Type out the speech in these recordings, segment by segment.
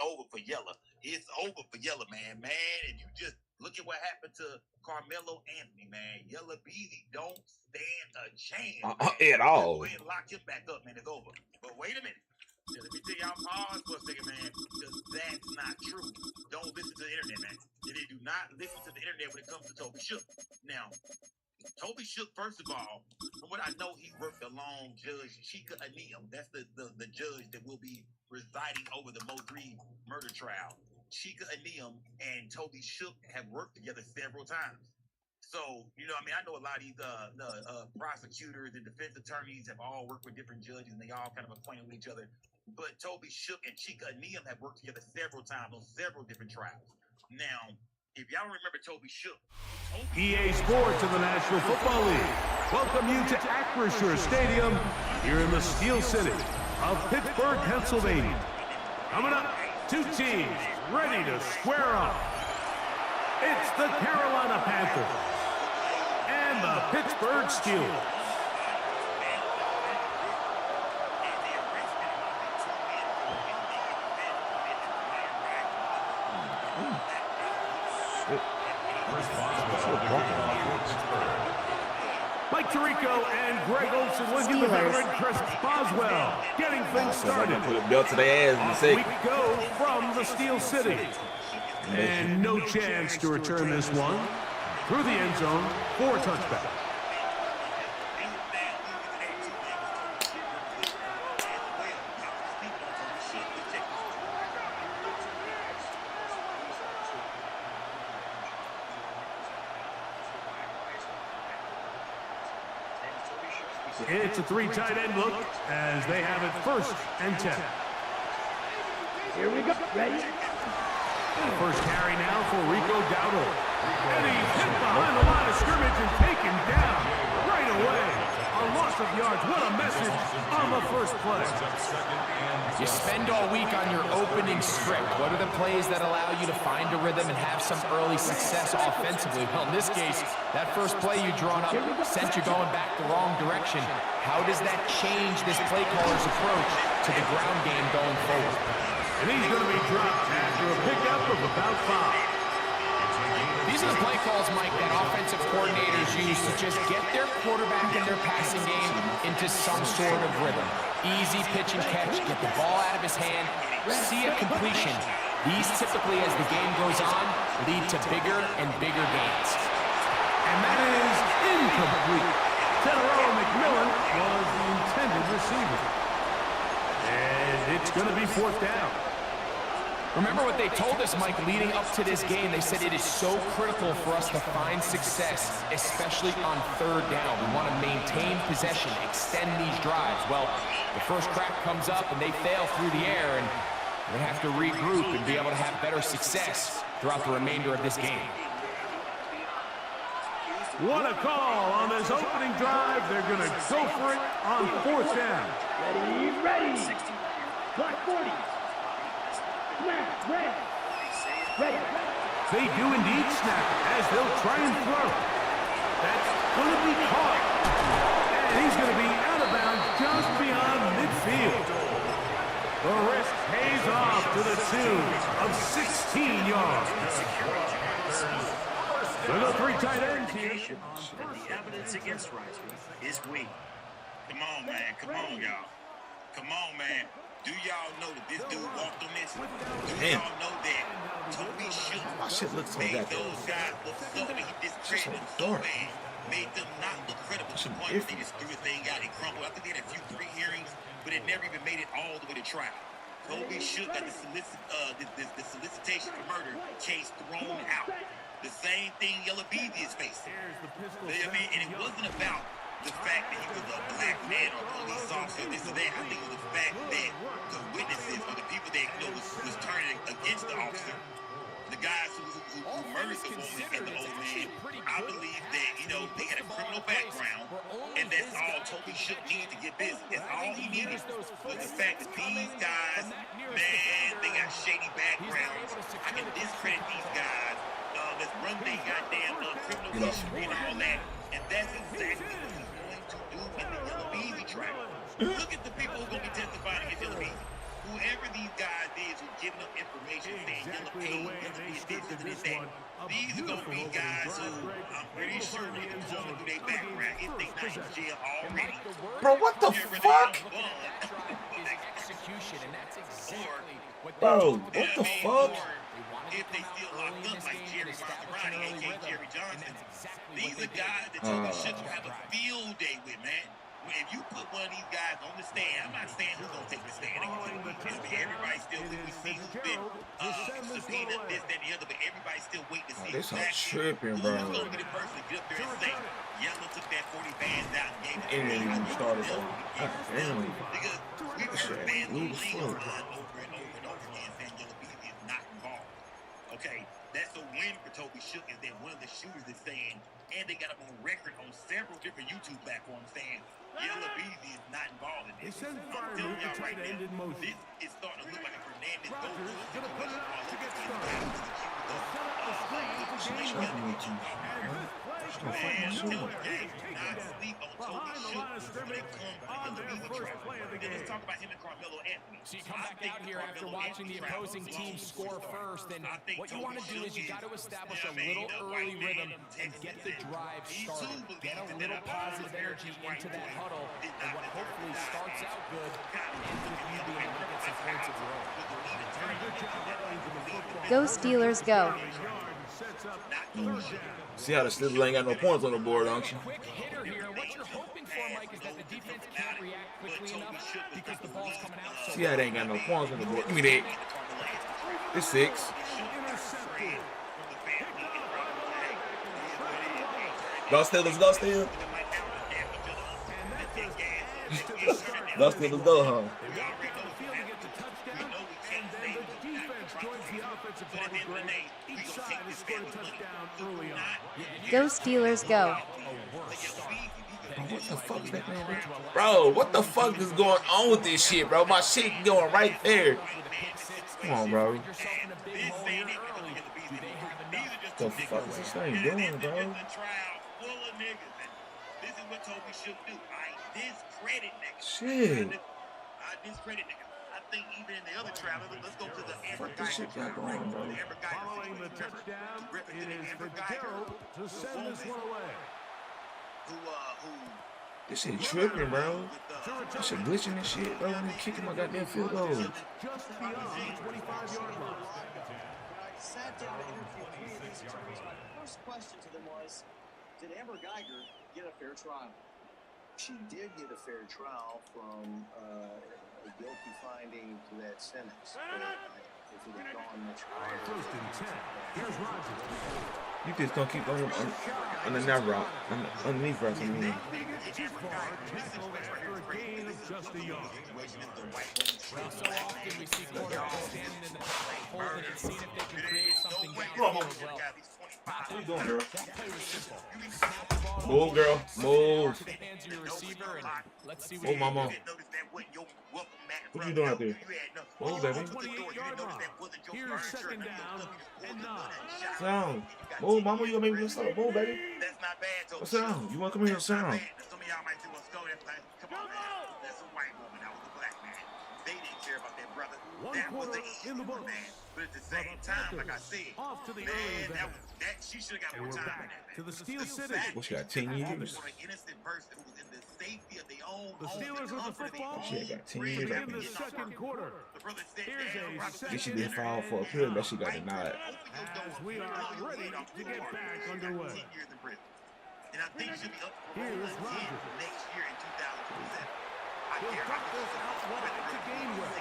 over for Yella. It's over for Yella, man. And you just look at what happened to Carmelo Anthony, man. Yella Beezy don't stand a chance at all. Go ahead and lock him back up, man. It's over. But wait a minute. Let me tell y'all pause for a second, man, because that's not true. Don't listen to the internet, man. They do not listen to the internet when it comes to Toby Shook. Now, Toby Shook, first of all, from what I know, he worked along Judge Chika Aniyam. That's the judge that will be residing over the Mo 3 murder trial. Chika Aniyam and Toby Shook have worked together several times. So, you know, I mean, I know a lot of these prosecutors and defense attorneys have all worked with different judges, and they all kind of acquainted with each other. But Toby Shook and Chika Aniyam have worked together several times on several different trials. Now, if y'all remember Toby Shook, EA Sports of the National Football League welcome you to Acrisure Stadium here in the Steel City of Pittsburgh, Pennsylvania. Coming up, two teams ready to square off. It's the Carolina Panthers and the Pittsburgh Steelers. Mike Tirico and Greg Olson with you, the veteran Chris Boswell, getting things started. Put a belt to their ass in a second. We go from the Steel City. And no chance to return this one through the end zone for a touchback. It's a three tight end look as they have it 1st and 10. Here we go. Ready? First carry now for Rico Dowdle. And he's hit behind the line of scrimmage and taken down right away. A loss of yards. What a message on the first play. You spend all week on your opening script. What are the plays that allow you to find a rhythm and have some early success offensively? Well, in this case, that first play you drawn up sent you going back the wrong direction. How does that change this play caller's approach to the ground game going forward? And he's going to be dropped after a pickup of about 5. These are the play calls, Mike, that offensive coordinators use to just get their quarterback and their passing game into some sort of rhythm. Easy pitch and catch, get the ball out of his hand, see a completion. These typically, as the game goes on, lead to bigger and bigger gains. And that is incomplete. Tenero McMillan was the intended receiver. And it's going to be 4th down. Remember what they told us, Mike, leading up to this game. They said it is so critical for us to find success, especially on 3rd down. We want to maintain possession, extend these drives. Well, the first crack comes up and they fail through the air, and they have to regroup and be able to have better success throughout the remainder of this game. What a call on this opening drive. They're going to go for it on 4th down. Ready. Block 40. Ready. They do indeed snap as they'll try and throw. That's going to be caught. And he's going to be out of bounds just beyond midfield. The risk pays off to the tune of 16 yards. There are 3 tight ends here. The evidence against Rice is weak. Come on, man. Come on, y'all. Come on, man. Do y'all know that this dude walked on this? Do y'all know that Toby Shook made those guys look so bad? He discredited them so bad, made them not look credible to the point that they just threw a thing out and crumbled. I think they had a few pre-hearings, but it never even made it all the way to trial. Toby Shook got the solicitation for murder case thrown out. The same thing Yella Beezy is facing. I mean, and it wasn't about the fact that he was a black man or police officer, this or that. I think it was the fact that the witnesses or the people that was turning against the officer, the guys who murdered the woman and the old man, I believe that, they had a criminal background, and that's all Toby Shook needed to get busy. That's all he needed was the fact that these guys, man, they got shady backgrounds. I can discredit these guys. Let's run their goddamn criminal history and all that. And that's exactly what he's going to do in the Yella Beezy trial. Look at the people who are going to be testifying against Yella Beezy. whoever these guys is who giving them information saying yellow page, yellow this, this, that. These are going to be guys who I'm pretty sure they're going through their background if they not in jail already. Bro, what the fuck? Execution, and that's exactly what Bro, what the fuck? If they still locked up like Jerry Maserati, aka Jerry Johnson, these are guys that Toby should have a field day with, man. If you put one of these guys on the stand, I'm not saying who's gonna take the stand. Everybody still we see who's been subpoenaed, this, that, and the other, but everybody's still waiting to see exactly tripping, who's bro. gonna be the person to get up there and say, Yellow took that 40 bands out and gave it to And then you started because we've heard bands on the legal line over and over and over again saying Yellow Beezy is not involved. Okay, that's a win for Toby Shook is that one of the shooters is saying, and they got him on record on several different YouTube platforms saying Yellow Beezy is not involved in this. I'm telling y'all right now, this is starting to look like a Fernandez go-to situation all over again. Man, I'm telling you, guys, do not sleep on Toby Shook when it comes to the Yellow Beezy trial. Then let's talk about him and Carmelo Anthony. So you come back out here after watching the opposing team score first, and what you want to do is you got to establish a little early rhythm and get the drive started. Get a little positive energy into that huddle, and what hopefully starts out good and ends with you being able to get some points of your own. Go Steelers, go. See how the Steelers ain't got no points on the board, don't you? Quick hitter here. What you're hoping for, Mike, is that the defense can't react quickly enough because the ball's coming out so See how they ain't got no points on the board. Give me that. It's 6. Go Steelers, go Steelers. Go Steelers, go, huh? Go Steelers, go. What the fuck is that man doing? Bro, what the fuck is going on with this shit, bro? My shit going right there. Come on, bro. What the fuck is this thing doing, bro? This is what Toby should do. I discredit niggas. Shit. I discredit niggas. I think even in the other trial, let's go to the Amber Fuck this shit got going, bro. Following the touchdown, it is the Gerald to send this one away. This shit tripping, bro. That shit glitching and shit, bro. I'm kicking my goddamn field goal. Just beyond the 25-yard line. I sat down to interview 3 of these attorneys. My first question to them was, did Amber Geiger get a fair trial? She did get a fair trial from a guilty finding to that sentence. If it had gone much higher. First and 10. Here's Rodgers. You just don't keep on the that route. Underneath route, I mean. Too far, tackle for a gain of just a yard. Well, so often we see quarterbacks standing in the holding and seeing if they can create something Come on, downfield as well. What you doing, girl? That play was simple. Snap the ball Move, girl. Move. to the hands of your receiver, and let's see what Oh, mama. What you doing out there? Move, baby. 28-yard line. Here's second down and 9. Sound. Move, mama. You gonna make me start. Move, baby. That's not bad, Toby. What's up? You wanna come here and sound? Some of y'all might do what's going on. Come on, man. That's a white woman. That was a black man. They didn't care about that brother. That was the in the books. man. But at the same time, like I said, Off to the man, early that advantage. she should have got And more we're time back than that, to man. the Steel City. Well, she got 10 years. For an innocent person who was in the safety of their own The home, Steelers with the football. She got 10 To years. begin I the think. second quarter. the brother said, Here's "Damn, a Robert, She second did file for a appeal, but she got denied. as we are ready to get back underway. 10 years in prison. And I think she'll be up for Here's parole Rodgers. again next year in 2027. He'll duck this out wide to Gainwell.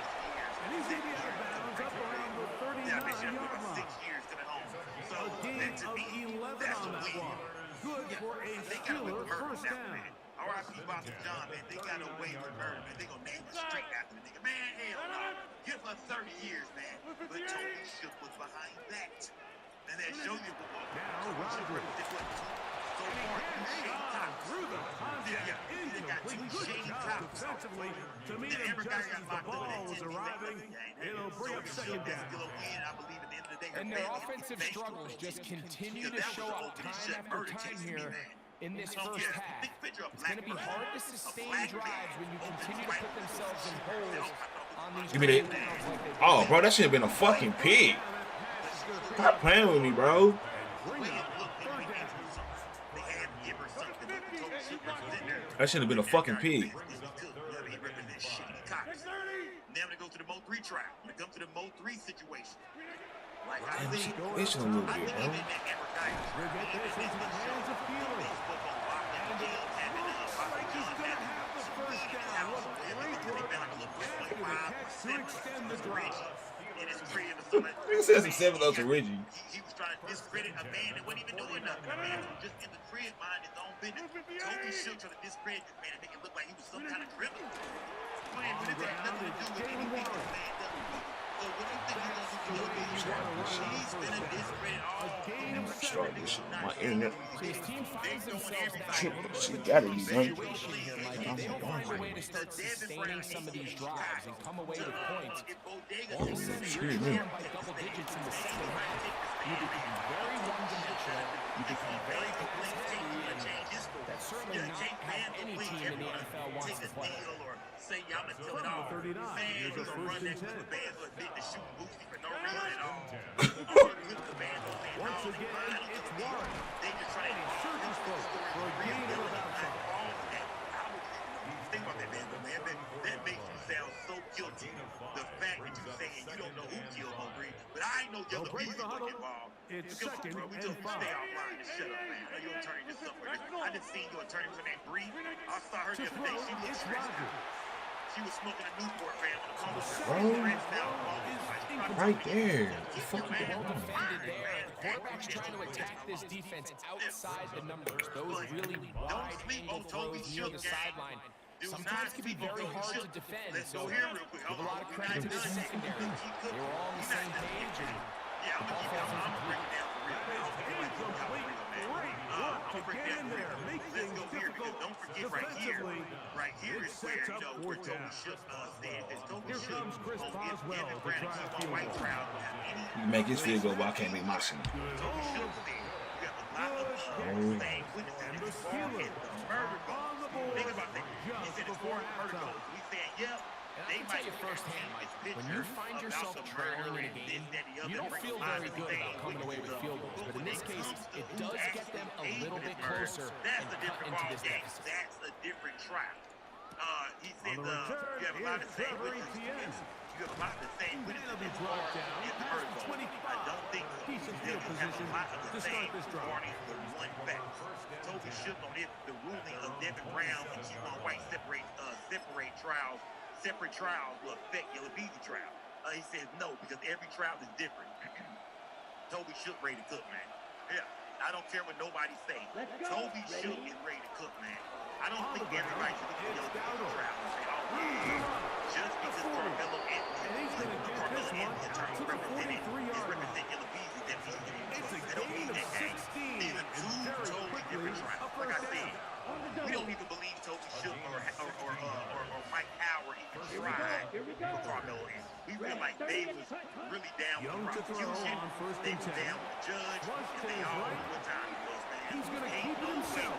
And he's going to be out of bounds up around the 39-yard line. 6 years coming home. So A gain that to of me, 11 that's on a that win. one. Good for a They got away Steeler with murder first now, down. man. R.I.P. Boston John, man. They got away with murder, man. They gonna name it straight after the nigga. Man, hell no. Give us 30 years, man. But Toby Shook was behind that. And that shows you what Now Rodgers. so far, Through the contact, incomplete. Good job defensively to meet him just as the ball was arriving. It'll bring up second down. And their offensive struggles just continue to show up time after time here in this first half. It's going to be hard to sustain drives when you continue to put themselves in holes on Give me that. Oh, bro, that should have been a fucking pig. Stop playing with me, bro. That should have been a fucking pig. Now to go to the Mo 3 trial. When it comes to the Mo 3 situation. Like I Damn, said, she glitching a little bit, bro. Nigga said some 7-0 to Reggie. He was trying to discredit a man that wasn't even doing nothing. A man who was just in the crib minding his own business. Toby Shook trying to discredit this man and make it look like he was some kind of criminal. Man, when it had nothing to do with anything this man does. So what do you think he's going to do? He's going to discredit all. Start this shit. My internet. His team finds themselves back in a She gotta be done. situation here, Mike. If they don't find a way to start sustaining some of these drives and come away with points, all of a sudden you're down by double digits in the second half. You become very one-dimensional. You become very consistent. That's certainly not how any team in the NFL wants to play. Say y'all must kill it all. Man, he's gonna run that with the band who admit to shooting Boosie for no reason at all. Once again, it's Warren. They just try to search for a game of outside. Think about that, man. That makes you sound so guilty. The fact that you're saying you don't know who killed Montgomery, but I know Yellow Beezy was involved. It's Come on, second bro. We and told you to stay 5. offline and shut up, man. I know your attorney did something. I just seen your attorney was in that brief. I saw her the other day. She looked stressed out. She was smoking a Newport, fam. Right there. What the fuck you Well doing? defended there. The quarterback's trying to attack this defense outside the numbers. Those really wide angle throws near the sideline sometimes can be very hard to defend. So give a lot of credit to this secondary. They were all on the same page, and the ball falls incomplete. Let's go here because don't forget right here is where, you know, where Toby Shook said that Toby Shook on Evan Brown and keep on White Trout. You can make his field goal, but I can't make my shit. Toby Shook said you got a lot of saying witnesses that far hit the murder goals. Think about that. He said it's 4 murder goals. We saying, yep. They might tell you firsthand, Mike, when you find yourself trailing in a game, you don't feel very good about coming away with field goals. But in this case, it does get them a little bit closer and cut into this deficit. That's a different trial. He said you have a lot of same witnesses. You have a lot of the same witnesses in the murder goal. I don't think so. You have a lot of the same warnings with one fact. Toby Shook on it, the ruling of Devin Brown and Keyshawn White separate trials will affect Yellow Beezy trial. He says no, because every trial is different. Toby Shook ready to cook, man. Yeah, I don't care what nobody say. Toby Shook is ready to cook, man. I don't think everybody should look at Yellow Beezy trial and say, oh, just because Carmelo Anthony attorney represented Yellow Beezy, that means that don't mean that game. These are two totally different trials. Like I said, we don't even believe Toby Shook or Mike Howard even tried for Carmelo Anthony. We feel like they was really down with the prosecution. They was down with the judge. And they all knew what time it was, man. He's going to keep it himself.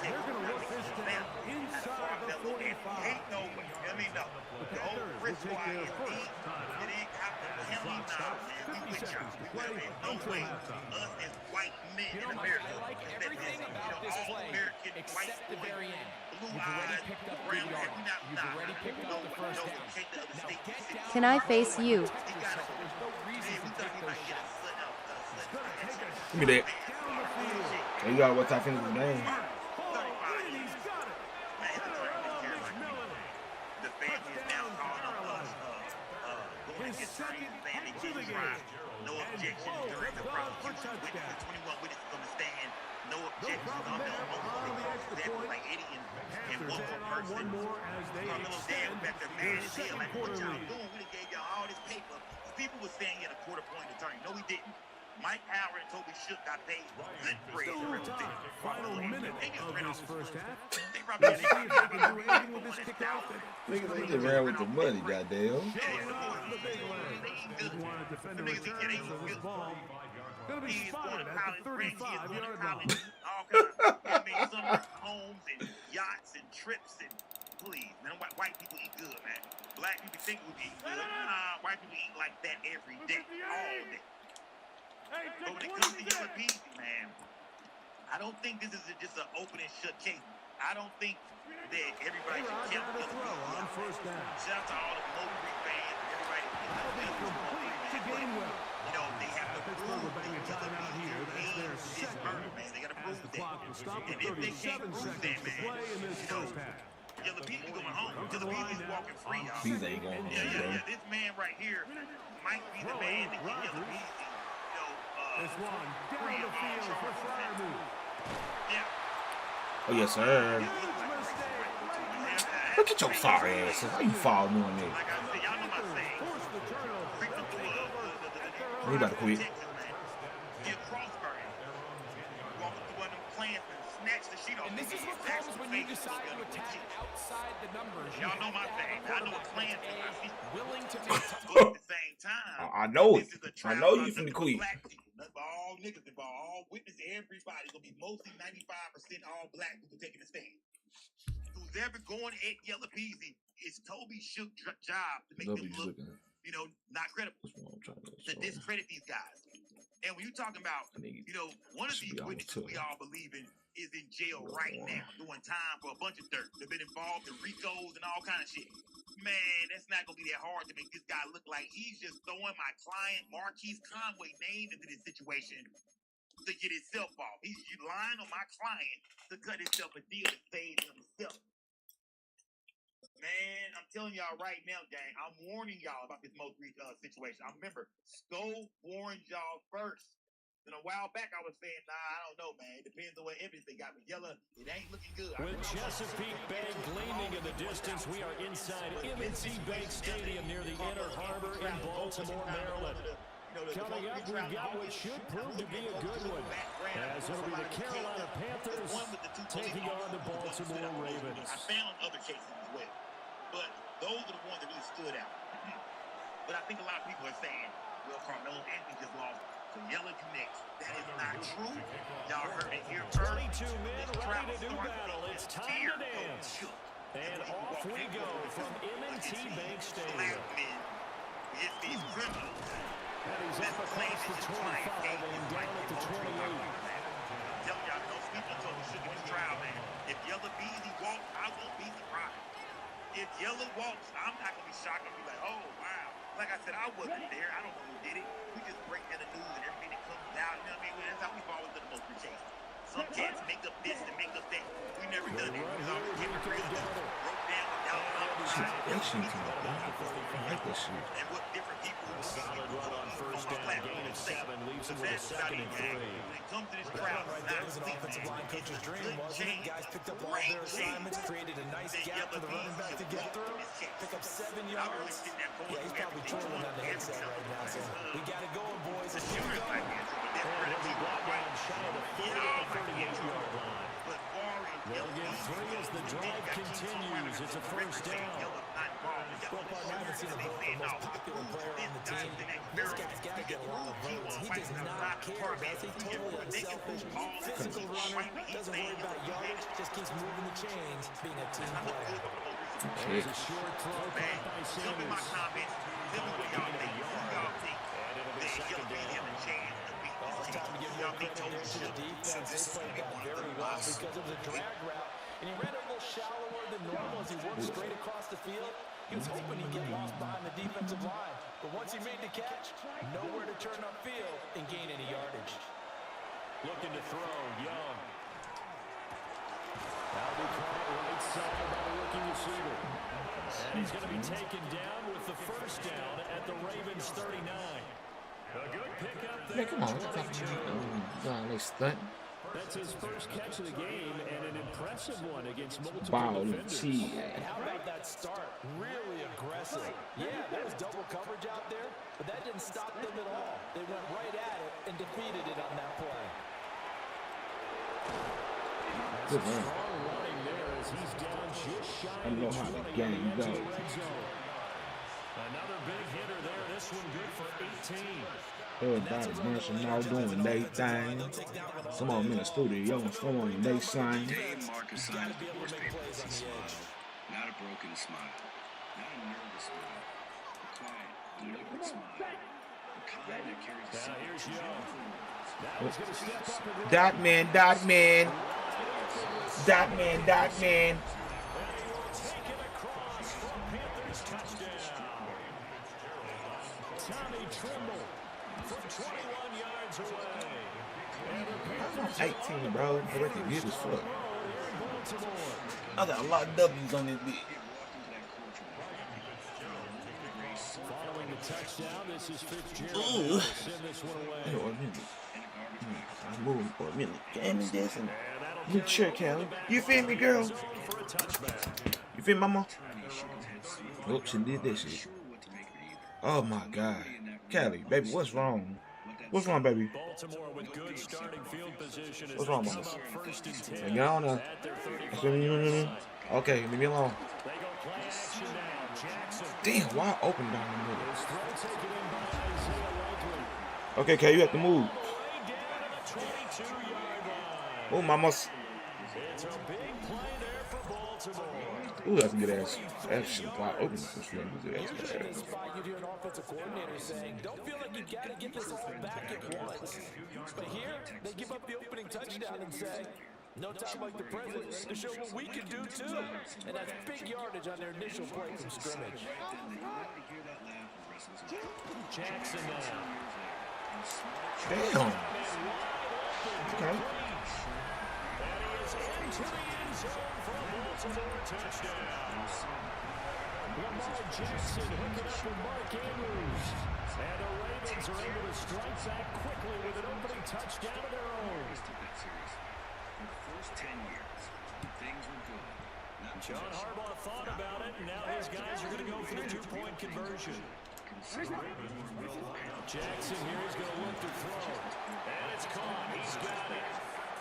They're going to work this down inside the 45. Ain't no way. I mean, no. The whole Frisco ISD, it ain't got to tell me now, man. We with y'all. There's no way us as white men in America. I like everything about this play except the very end. You've already picked up the yard. You've already picked up the first down. Now get down. Can I face you? There's no reason to take those shots. Give me that. Hey, you gotta watch I finish the game. The family is now calling on us, going against no objections during the prosecution. Witnesses, 21 witnesses on the stand. No objections. Example like Eddie and one more person. Carmelo's dad was back there mad as hell. Like, what y'all doing? We gave y'all all this paper. People were saying he had a quarter-point attorney. No, he didn't. Mike Howard and Toby Shook got paid good bread to represent Final minute of this first half. They Let's see if they can do anything with this kickoff. Niggas ain't just ran with the money, goddamn. Showing off the big leg. Didn't want to defend the return, so this ball going to be spotted at the 35-yard line. All kinds of, I mean, some homes and yachts and trips and please, man. White people eat good, man. Black people think we eat good. Nah, white people eat like that every day, all day. But when it comes to Yellow Bees, man, I don't think this is just an open and shut case. I don't think that everybody should count Yellow Bees out. Shout out to all the Mobley fans and everybody. You know, they have to prove that Yellow Bees is murder, man. They got to prove that. And if they can't prove that, man, you know, Yellow Bees is going home. Yellow Bees is walking free, y'all. Bees ain't going home, yeah. This man right here might be the man that get Yellow Bees. This one down the field for Fryermuth. Oh, yes, sir. Look at your sorry ass. How you fall doing that? Like I said, y'all know my saying. He about to quit. And this is what comes when you decide to attack outside the numbers. Y'all know my thing. I know what plans is. Willing to make time. But at the same time, I know it. I know you finna quit. All niggas involved, all witness, everybody gonna be mostly 95% all black people taking the stand. Who's ever going at Yellow Peasy is Toby Shook's job to make them look, you know, not credible. To discredit these guys. And when you're talking about, you know, one of these witnesses we all believe in is in jail right now, doing time for a bunch of dirt. They've been involved in RICOs and all kind of shit. Man, that's not gonna be that hard to make this guy look like he's just throwing my client Marquise Conway name into this situation to get himself off. He's relying on my client to cut himself a deal to save himself. Man, I'm telling y'all right now, gang, I'm warning y'all about this most recent situation. I remember Stowe warned y'all first. And a while back, I was saying, nah, I don't know, man. It depends on what evidence they got. But Yellow, it ain't looking good. With Chesapeake Bay gleaming in the distance, we are inside M&T Bank Stadium near the Inner Harbor in Baltimore, Maryland. Coming up, we've got what should prove to be a good one, as it'll be the Carolina Panthers taking on the Baltimore Ravens. I found other cases as well, but those are the ones that really stood out. But I think a lot of people are saying, well, Carmelo Anthony just lost to Yellow next. That is not true. Y'all heard it here first. 22 men ready to do battle. It's time to dance. And off we go from M&T Bank Stadium. It's these criminals. And he's up across the 25 and down at the 28. Tell y'all, no sleep until we shook in this trial, man. If Yellow Beezy walks, I won't be surprised. If Yellow walks, I'm not going to be shocked and be like, oh, wow. Like I said, I wasn't there. I don't know who did it. We just break down the news and everything that comes out. You know what I mean? That's how we've always done the most chase. Some cats make up this and make up that. We never done it. We always kept it real. Broke down without like this shit. And what different people Solid run on first down, gain of 7, leaves him with a 2nd and 3. When it comes to this crowd, Right there was an offensive line coach's dream, wasn't it? Guys picked up all their assignments, created a nice gap for the running back to get through, pick up 7 yards. Yeah, he's probably twirling on the headset right now, so we got it going, boys. Let's keep it going. And he'll be brought down shy of the 38-yard line. They'll get 3 as the drive continues. It's a first down. Well, partner, I haven't seen a vote for the most popular player on the team. This guy's got to get a lot of votes. He does not care, does he? Totally unselfish, physical runner, doesn't worry about yardage, just keeps moving the chains, being a team player. There's a short throw caught by Sanders. Tell me what y'all think. Y'all think that Yellow Bees have a chance to beat this team? Time to give more credit to the defense. They played that very well because it was a drag route, and he ran it a little shallower than normal as he worked straight across the field. He was hoping he'd get lost behind the defensive line, but once he made the catch, nowhere to turn upfield and gain any yardage. Looking to throw, Young. That'll be caught right side by the rookie receiver. And he's going to be taken down with the first down at the Ravens 39. A good pickup there. Yeah, come on. They stunt. That's his first catch of the game and an impressive one against multiple defenders. And how about that start? Really aggressive. Yeah, there was double coverage out there, but that didn't stop them at all. They went right at it and defeated it on that play. Good man. Strong running there as he's down just shy I know how the game goes. Another big hitter there. This one good for 18. Everybody branching out doing their thing. Some of them in the studio, some of them they sign. He's got to be able to make plays on the edge. Not a broken smile. Not a nervous smile. A quiet, deliberate smile. The kind that carries a sense of Dot man, dot man. Dot man, dot man. Tommy Trimble from 21 yards away. I'm 18, bro. I reckon good as fuck. I got a lot of W's on this bitch. Following the touchdown, this is Fitzgerald. Ooh. Send this one away. I'm moving for a minute. Damn it, this and good shirt, Callie. You feel me, girl? You feel me, mama? Oops, she did this shit. Oh my God, Callie, baby, what's wrong? What's wrong, baby? Baltimore with good starting field position. What's wrong, mama? First and 10. Get on now. Okay, leave me alone. They go play action now. Jackson. Damn, why open down the middle? Okay, Kay, you have to move. Oh, mama. It's a big play there for Baltimore. Ooh, that's a good ass. That shit fly open. Usually in this spot, you'd hear an offensive coordinator saying, don't feel like you got to get this all back at once. But here, they give up the opening touchdown and say, no time like the present to show what we can do too. And that's big yardage on their initial play from scrimmage. Jackson now. Damn. Okay. Lamar Jackson hooking up with Mark Andrews. And the Ravens are able to strike back quickly with an opening touchdown of their own. For the first 10 years, things were good. John Harbaugh thought about it, and now his guys are going to go for the two-point conversion. Jackson here is going to look to throw. And it's caught. He's got it.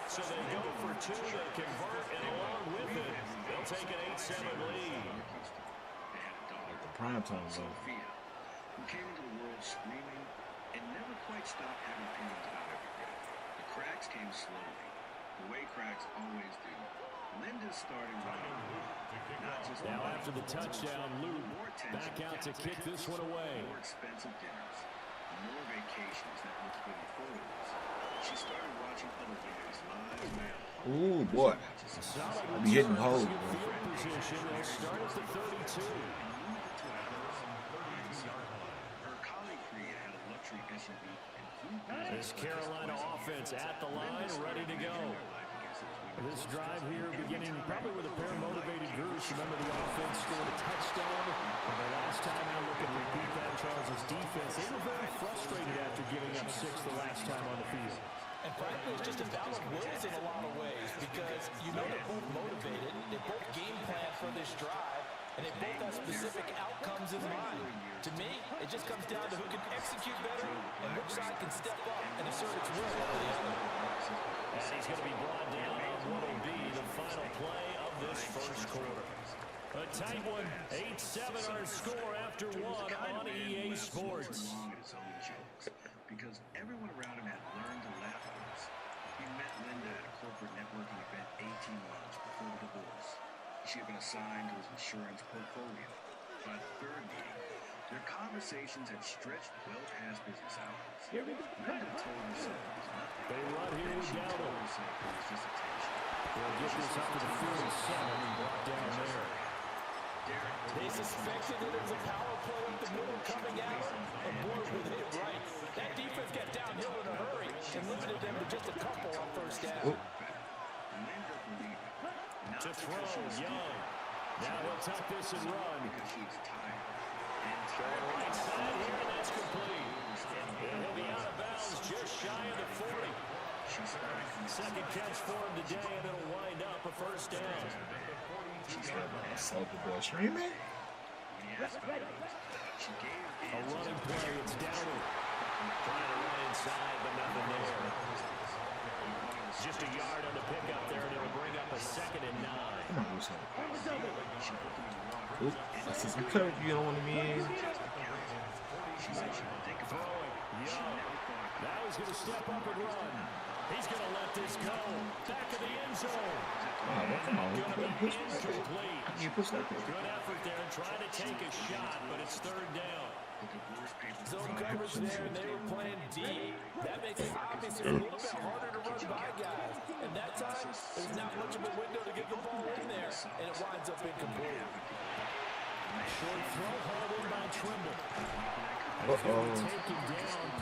So they go for two. They convert, and along with it, they'll take an 8-7 lead. The prime time zone. Who came into the world screaming and never quite stopped having opinions about everything. The cracks came slowly, the way cracks always do. Linda started running. Now after the touchdown, Luke back out to kick this one away. More expensive dinners, more vacations that looked good in photos. She started watching other guys live. Ooh, boy. I'll be hitting holes, bro. Position, they'll start at the 32. Her colleague Priya had a luxury SUV and food. This Carolina offense at the line, ready to go. This drive here beginning probably with a pair of motivated groups. Remember, the offense scored a touchdown. And the last time I look at repeat that Charles' defense, they were very frustrated after giving up 6 the last time on the field. And frankly, it's just a battle of wills in a lot of ways because you know they're both motivated, they both game plan for this drive, and they both have specific outcomes in mind. To me, it just comes down to who can execute better and which side can step up and assert its will over the other. And he's going to be brought down on what will be the final play of this first quarter. A tight one, 8-7 our score after one on EA Sports. Because everyone around him had learned to laugh at us. He met Linda at a corporate networking event 18 months before the divorce. She had been assigned to his insurance portfolio. By the third meeting, their conversations had stretched well past business hours. Linda told herself it was nothing. They run here with She told Gallup. herself it was just attention. They'll get this up to the 47 and brought down there. They suspected that it was a power play up the middle coming out, and boy, were they right. That defense got downhill in a hurry and limited them to just a couple on first down. Linda believed it. To throw, Young. Now he'll tuck this and run. Because she was tired. Right side here, and that's complete. And he'll be out of bounds just shy of the 40. Second catch for him today, and it'll wind up a first down. Soldier boy streaming. A running play, it's Dowdle. Trying to run inside, but nothing there. Just a yard on the pickup there, and it'll bring up a 2nd and 9. Come on, Russo. Oop, I see some coverage you don't want to be in. Throwing, Young. Now he's going to step up and run. He's going to let this go. Back of the end zone. Oh, well, come on. You push that thing. Good effort there, trying to take a shot, but it's third down. Zone coverage there, and they were playing deep. That makes it obviously a little bit harder to run by guys. And that time, there's not much of a window to get the ball in there, and it winds up incomplete. Short throw hauled in by Trimble.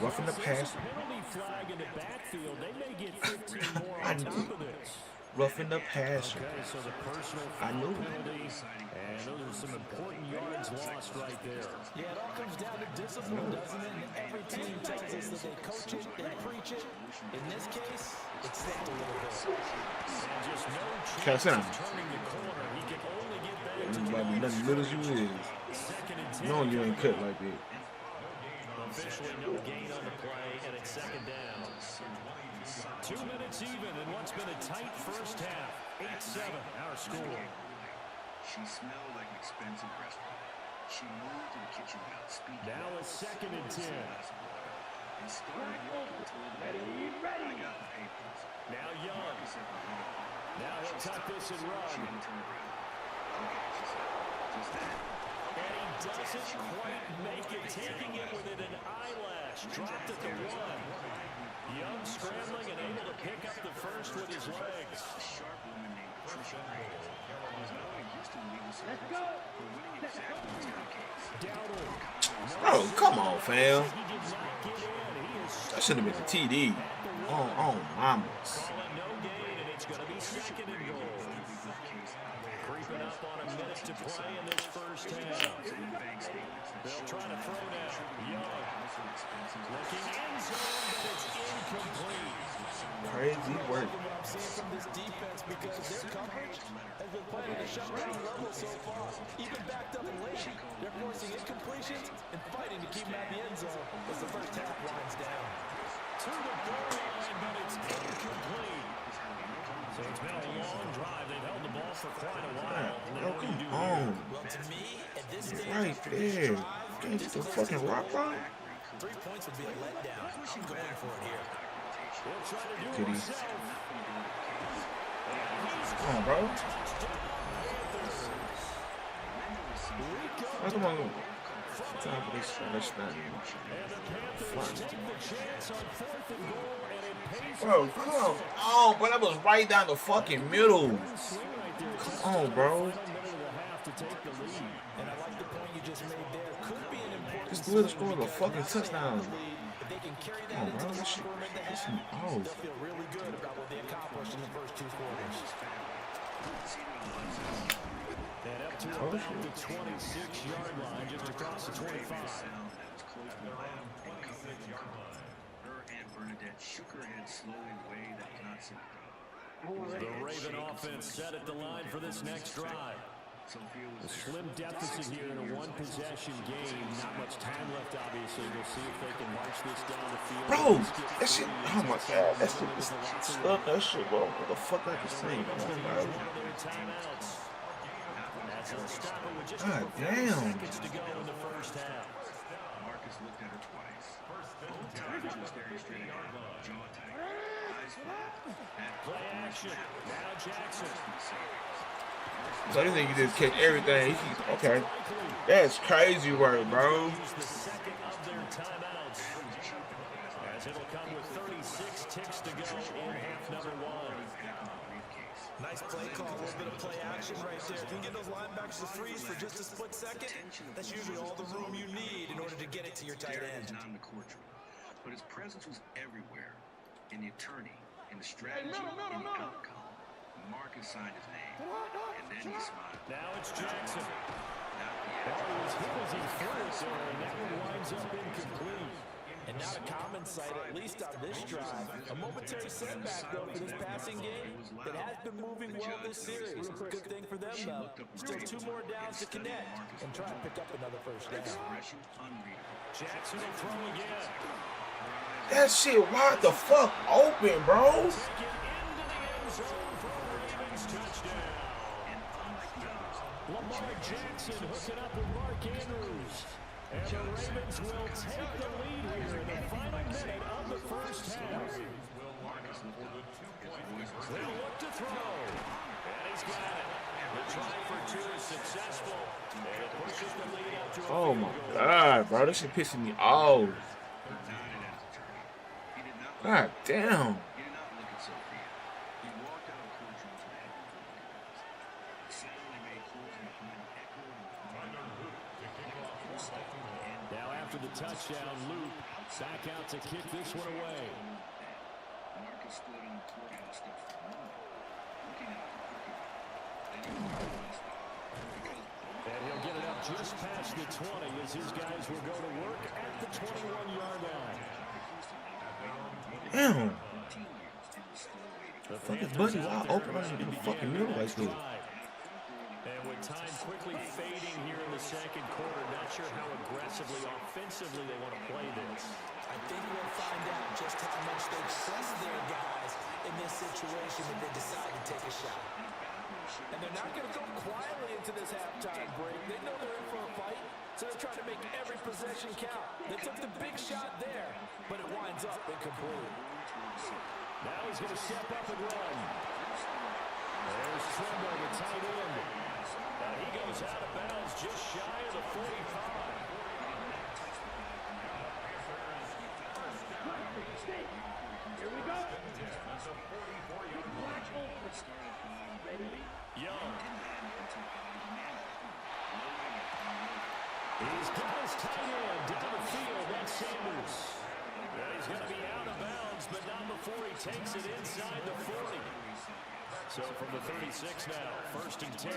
Roughing the pass. Penalty flag in the backfield. They may get 15 more on top of this. Roughing the passer. Okay, so the personal foul penalty, and those are some important yards lost right there. Yeah, it all comes down to discipline, doesn't it? And every team tells us that they coach it, they preach it. In this case, it's slipped a little bit. And just no chance of turning the corner. He can only get back to nothing good as you is. No, you ain't cut like that. Officially no gain on the play, and it's second down. 2 minutes even in what's been a tight first half. 8-7, our score. She smelled like an expensive restaurant. She moved to the kitchen without speaking. Now a 2nd and 10. And started walking toward the Ready. I got the papers. Now Young. Now he'll tuck this and run. She didn't turn around. Okay, she said, just that. And he doesn't quite make it, taking it within an eyelash. Dropped at the 1. Young scrambling and able to pick up the first with his legs. A sharp woman named Patricia Graves was not only Houston legal service, Let's go. but winning exactly this kind of case. Dowdle. Oh, come on, fam. He did not get in. He is That should have been a TD. Oh, mama. calling no gain, and it's going to be 2nd and goal. Creeping up on a minute to play in this first half. They'll try to throw now. Young. Looking end zone, but it's incomplete. Crazy work. What I'm seeing from this defense, because their coverage has been playing at a shutdown level so far. Even backed up late, they're forcing incompletions and fighting to keep them at the end zone as the first half winds down. To the goal line, but it's incomplete. So it's been a long drive. They've held the ball for quite a while. Oh, come on. Well, to me, at this stage, Right there. Can't get the fucking rock right. 3 points would be a letdown. I'm going for it here. He'll try to do it Kitty. himself. Come on, bro. Oh, come on. Time for this thing. Bro, come on, bro. That was right down the fucking middle. Come on, bro. And I like the point you just made there. Could be an important Just do it, score a fucking touchdown. if they can carry that Come on, into bro. the This shit. locker room at the This half. is oh. They'll feel really good about what they accomplished in the first 2 quarters. And up to about the 26-yard line, just across the 25. Her Aunt Bernadette shook her head slowly in a way that was not sympathetic. The Raven offense set at the line for this next drive. A slim deficit here in a one-possession game. Not much time left, obviously. We'll see if they can march this down the field. Bro, that shit, oh my god, that shit is stuck, that shit, bro. What the fuck I just saying, bro? God damn. Seconds to go in the first half. Marcus looked at her twice. Both times she was staring straight at her, jaw tight, eyes flat. Play action. Now Jackson. So you think you just catch everything? Okay, that's crazy work, bro. Use the second of their timeouts. As it'll come with 36 ticks to go in half number 1. Nice play call, a little bit of play action right there. If you can get those linebackers to freeze for just a split second, that's usually all the room you need in order to get it to your tight end. Not in the courtroom, but his presence was everywhere. In the attorney, in the strategy, in the outcome. Marcus signed his name, and then he smiled. Now it's Jackson. That was hit as he threw it there, and that one winds up incomplete. And not a common sight, at least on this drive. A momentary setback, though, for this passing game that has been moving well this series. Good thing for them, though. Still 2 more downs to connect and try and pick up another first down. Jackson will throw again. That shit wide the fuck open, bro. Lamar Jackson hooking up with Mark Andrews. And the Ravens will take the lead here in the final minute of the first half. throw. And he's got it. The try for 2 is successful. And it pushes the lead up to a Oh field my goal. God, bro. This shit pissing me off. God damn. Now after the touchdown, Luke back out to kick this one away. And he'll get it up just past the 20 as his guys will go to work at the 21-yard line. Damn. The fuck is Buddy wide open right in the fucking middle like this? And with time quickly fading here in the second quarter, not sure how aggressively, offensively they want to play this. I think we'll find out just how much they trust their guys in this situation if they decide to take a shot. And they're not going to go quietly into this halftime break. They know they're in for a fight, so they're trying to make every possession count. They took the big shot there, but it winds up incomplete. Now he's going to step up and run. There's Trumbo, the tight end. And he goes out of bounds just shy of the 45. Here we go. Young. He's got his tight end down the field. That's Sanders. He's going to be out of bounds, but not before he takes it inside the 40. So from the 36 now, 1st and 10.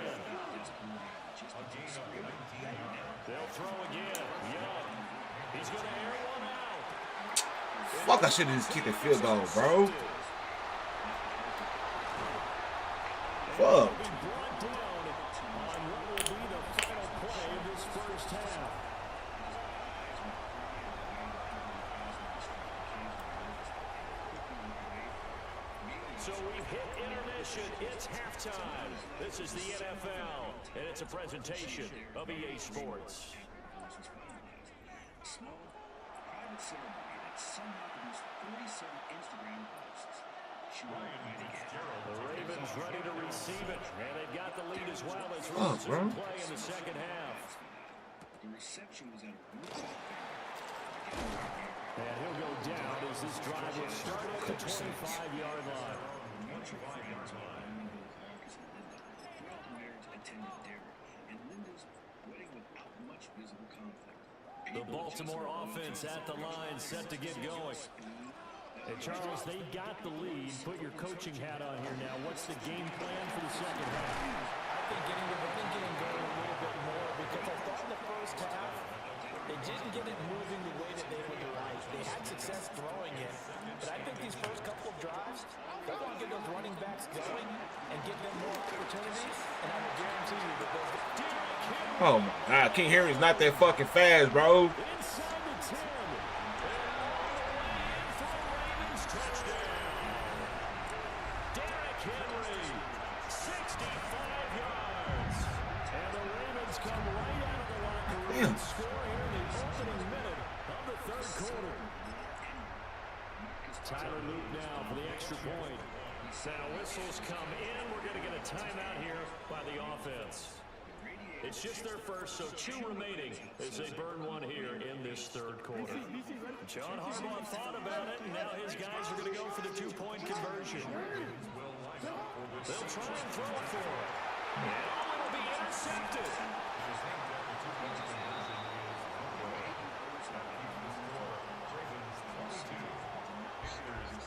They'll throw again. Young. He's going to air one out. Fuck, I should have just kicked the field goal, bro. Fuck. Brought down on what will be the final play of this first half. So we've hit intermission. It's halftime. This is the NFL, and it's a presentation of EA Sports. The Ravens ready to receive it, and they've got the lead as well as resume play in the second half. The reception was at a And he'll go down as this drive will start at the 25-yard line. The Baltimore offense at the line, set to get going. And Charles, they got the lead. Put your coaching hat on here now. What's the game plan for the second half? I think getting the running game going a little bit more, because I thought in the first half they didn't get it moving the way that they would like. They had success throwing it, but I think these first couple of drives, they're going to get those running backs going and give them more opportunities, and I will guarantee you that those... Oh my God, King Henry's not that fucking fast, bro. Inside the 10. Derrick Henry, 65 yards. And the Ravens come right out of the locker room and score here in the opening minute of the third quarter. Tyler Luke now for the extra point. Now whistles come in. We're going to get a timeout here by the offense. It's just their first, so 2 remaining as they burn one here in this third quarter. John Harbaugh thought about it, and now his guys are going to go for the 2-point conversion. They'll try and throw it for it. And it'll be intercepted.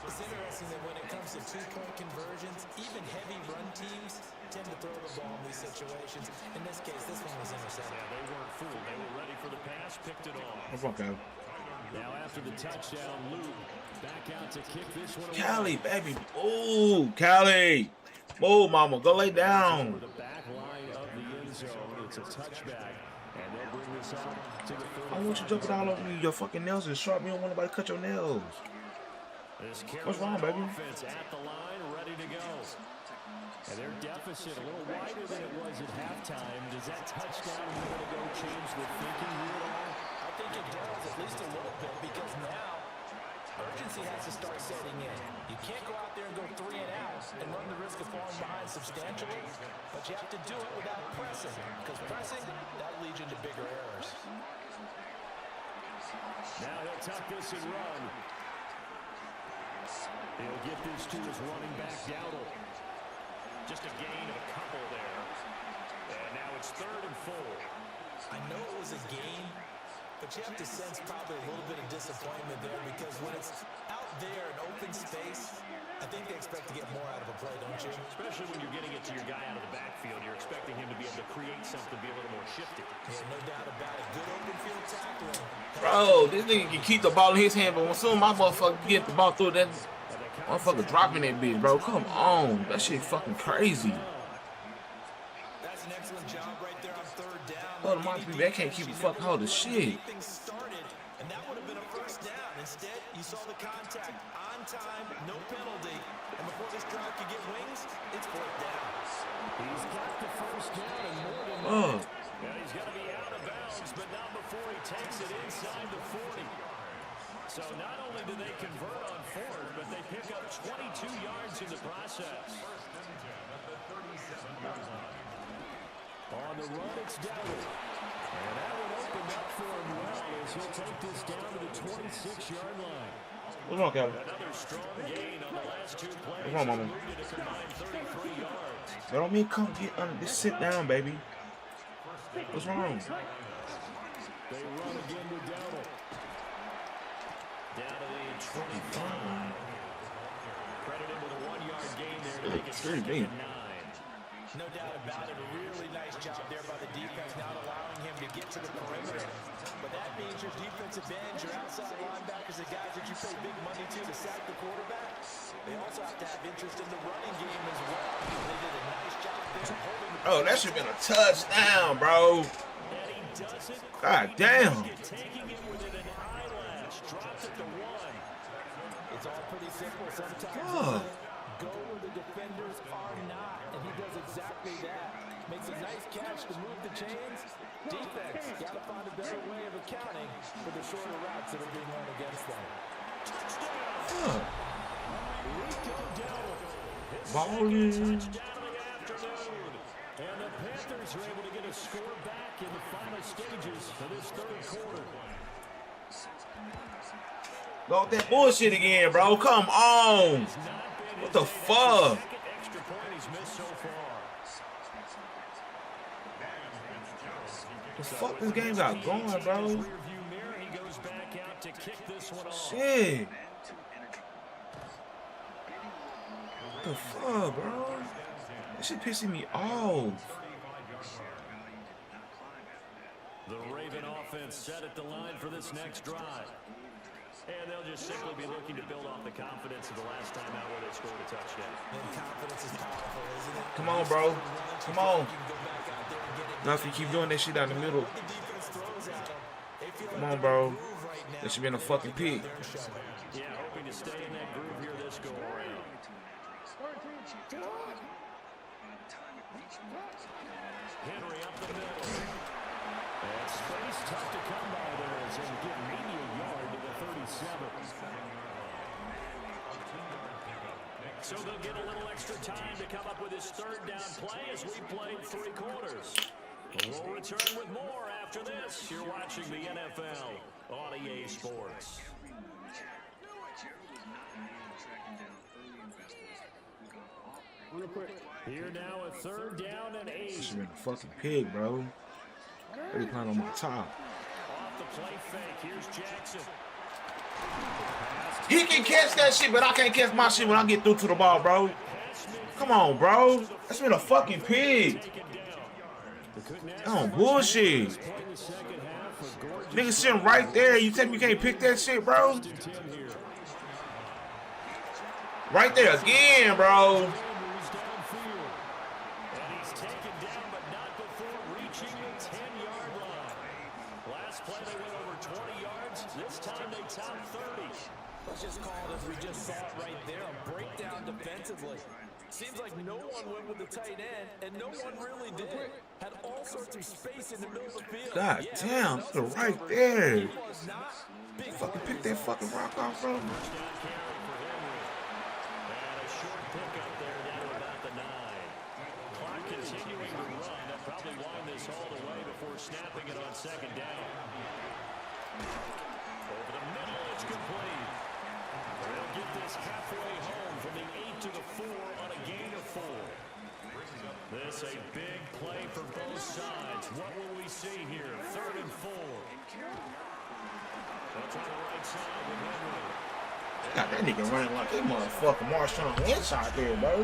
It's interesting that when it comes to 2-point conversions, even heavy run teams tend to throw the ball in these situations. In this case, this one was intercepted. Yeah, they weren't fooled. They were ready for the pass, picked it off. Okay. Now after the touchdown, Luke back out to kick this one away. Callie, baby. Ooh, Callie. Move, mama. Go lay down. The back line of the end zone. It's a touchback. And they'll bring this out to the 35. I want you jumping all over me. Your fucking nails is sharp. You don't want nobody to cut your nails. What's wrong, baby? Offense at the line, ready to go. And their deficit a little wider than it was at halftime. Does that touchdown a minute ago change the thinking here at all? I think it does, at least a little bit, because now urgency urgency has to start setting in. You can't go out there and go 3 and out and run the risk of falling behind substantially, but you have to do it without pressing, because pressing, that leads you into bigger errors. Now he'll tuck this and run. He'll get this to his running back, Dowdle. Just a gain of a couple there. And now it's 3rd and 4. I know it was a game, but you have to sense probably a little bit of disappointment there, because when it's out there in open space, I think they expect to get more out of a play, don't you? Especially when you're getting it to your guy out of the backfield. You're expecting him to be able to create something, be a little more shifty. Yeah, no doubt about it. Good open field tackling. Bro, this nigga can keep the ball in his hand, but when soon my motherfucker get the ball through, that motherfucker dropping that bitch, bro. Come on. That shit fucking crazy. That's an excellent job right there on 3rd down. Oh, the monster, that can't keep a fucking hold of shit. Things started, and that would have been a 1st down. Instead, you saw the contact on time, no penalty, and before this drive could get wings, it's 4th down. He's got the 1st down and more than Oh. yeah, he's got to be out of bounds, but not before he takes it inside the 40. So not only do they convert on 4th, but they pick up 22 yards in the process. On the run, it's Dowdle. And that one opened up for him well as he'll take this down to the 26-yard line. What's wrong, Calvin? Another strong gain on the last 2 plays. What's wrong, mama? To combine 33 yards. That don't mean come get under. Just sit down, baby. What's wrong? They run again with Dowdle. Down to the 25. Credit him with a 1-yard gain there to make it 2nd and 9. No doubt about it. A really nice job there by the defense, not allowing him to get to the perimeter. But that means your defensive ends, your outside linebackers, the guys that you pay big money to sack the quarterback, they also have to have interest in the running game as well. They did a nice job there holding the... Oh, that should have been a touchdown, bro. God damn. Taking it within an eyelash, dropped it to 1. It's all pretty simple sometimes. Go where the defenders are not, and he does exactly that. Makes a nice catch to move the chains. Defense got to find a better way of accounting for the shorter routes that are being run against them. Touchdown! Rico Dowdle. Balling. Touchdown of the afternoon. And the Panthers are able to get a score back in the final stages of this 3rd quarter. Go with that bullshit again, bro. Come on. What the fuck? Extra point he's missed so far. The fuck this game got going, bro? Rearview mirror, he goes back out to kick this one off. Shit. What the fuck, bro? That shit pissing me off. The Raven offense set at the line for this next drive. And they'll just simply be looking to build off the confidence of the last time out where they scored a touchdown. And confidence is powerful, isn't it? Come on, bro. Come on. Now if you keep doing that shit out in the middle. Come on, bro. That should be in a fucking pig. Yeah, hoping to stay in that groove here this go around. Henry up the middle. And space tough to come by there as they get maybe a yard to the 37. So they'll get a little extra time to come up with his 3rd down play as we played 3 quarters. We'll return with more after this. You're watching the NFL on EA Sports. Here now a 3rd down and 8. This should be a fucking pig, bro. They playing on my top. Off the play fake. Here's Jackson. He can catch that shit, but I can't catch my shit when I get through to the ball, bro. Come on, bro. That's been a fucking pig. Oh, bullshit. Nigga sitting right there. You tell me you can't pick that shit, bro? Right there again, bro. Let's just call it as we just saw it right there, a breakdown defensively. Seems like no one went with the tight end, and no one really did. Had all sorts of space in the middle of the field. God damn, they're right there. Fucking pick that fucking rock off from him. Continuing to run, they'll probably wind this all the way before snapping it on second down. Over the middle, it's complete. They'll get this halfway home from the 8 to the 4 on a gain of 4. This a big play for both sides. What will we see here? 3rd and 4. That's on the right side with Henry. God, that nigga running like that motherfucker Marshawn Lynch out there, bro.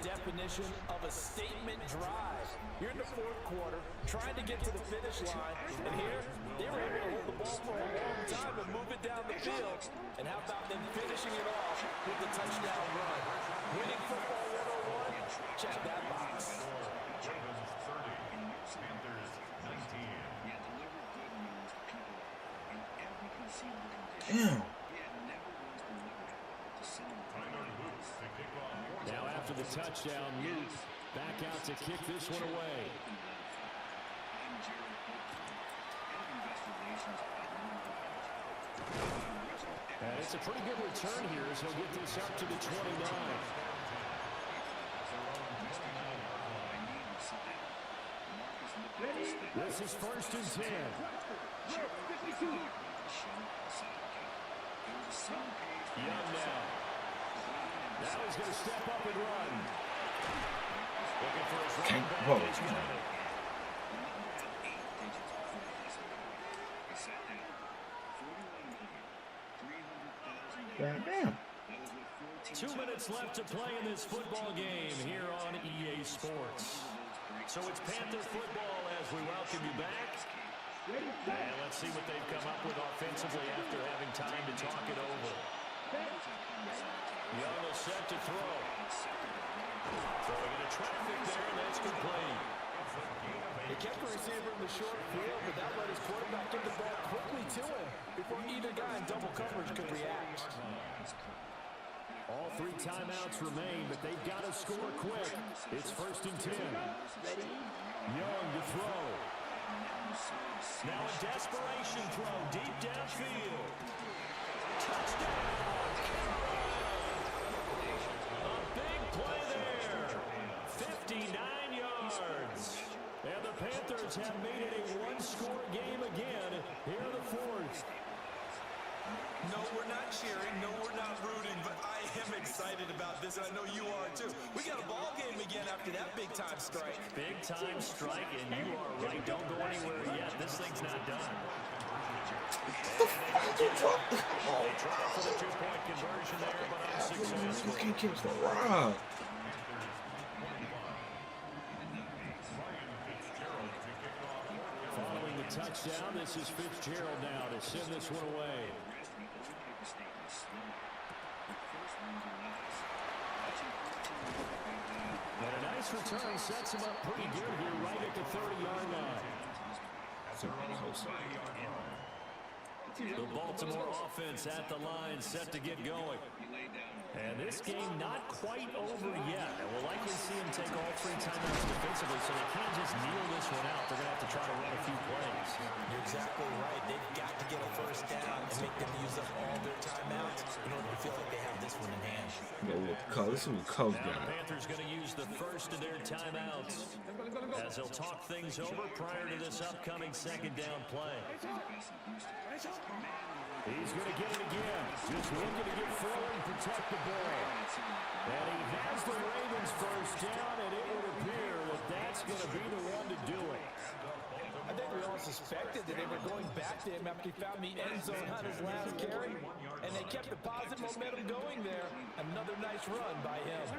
Definition of a statement drive. You're in the 4th quarter, trying to get to the finish line, and here, they were able to hold the ball for a long time and move it down the field. And how about them finishing it off with the touchdown run? Winning football 101? Check that box. Damn. Now after the touchdown, Luke back out to kick this one away. And it's a pretty good return here as he'll get this up to the 29. This is 1st and 10. Young now. Now he's going to step up and run. Looking for his running back. Damn. 2 minutes left to play in this football game here on EA Sports. So it's Panther football as we welcome you back. And let's see what they've come up with offensively after having time to talk it over. Young is set to throw. Throwing into traffic there, and that's complete. They kept the receiver in the short field, but that led his quarterback get the ball quickly to him before either guy in double coverage could react. All 3 timeouts remain, but they've got to score quick. It's 1st and 10. Young to throw. Now a desperation throw deep downfield. Touchdown! A big play there. 59 yards. And the Panthers have made it a 1-score game again here in the 4th. No, we're not cheering. No, we're not rooting. But I am excited about this, and I know you are too. We got a ball game again after that big-time strike. Big-time strike, and you are right. Don't go anywhere yet. This thing's not done. They tried for the 2-point conversion there, but unsuccessful. You can't catch the rock. Following the touchdown, this is Fitzgerald now to send this one away. And a nice return sets him up pretty good here right at the 30-yard line. The Baltimore offense at the line set to get going. And this game not quite over yet. And we'll likely see him take all 3 timeouts defensively, so they can't just kneel this one out. They're going to have to try to run a few plays. You're exactly right. They've got to get a 1st down and make them use up all their timeouts in order to feel like they have this one in hand. This is what Coach got. Now the Panthers going to use the first of their timeouts as they'll talk things over prior to this upcoming 2nd down play. He's going to get it again. Just looking to get forward and protect the ball. And he has the Ravens 1st down, and it would appear that that's going to be the one to do it. I think we all suspected that they were going back to him after he found the end zone on his last carry, and they kept the positive momentum going there. Another nice run by him. 5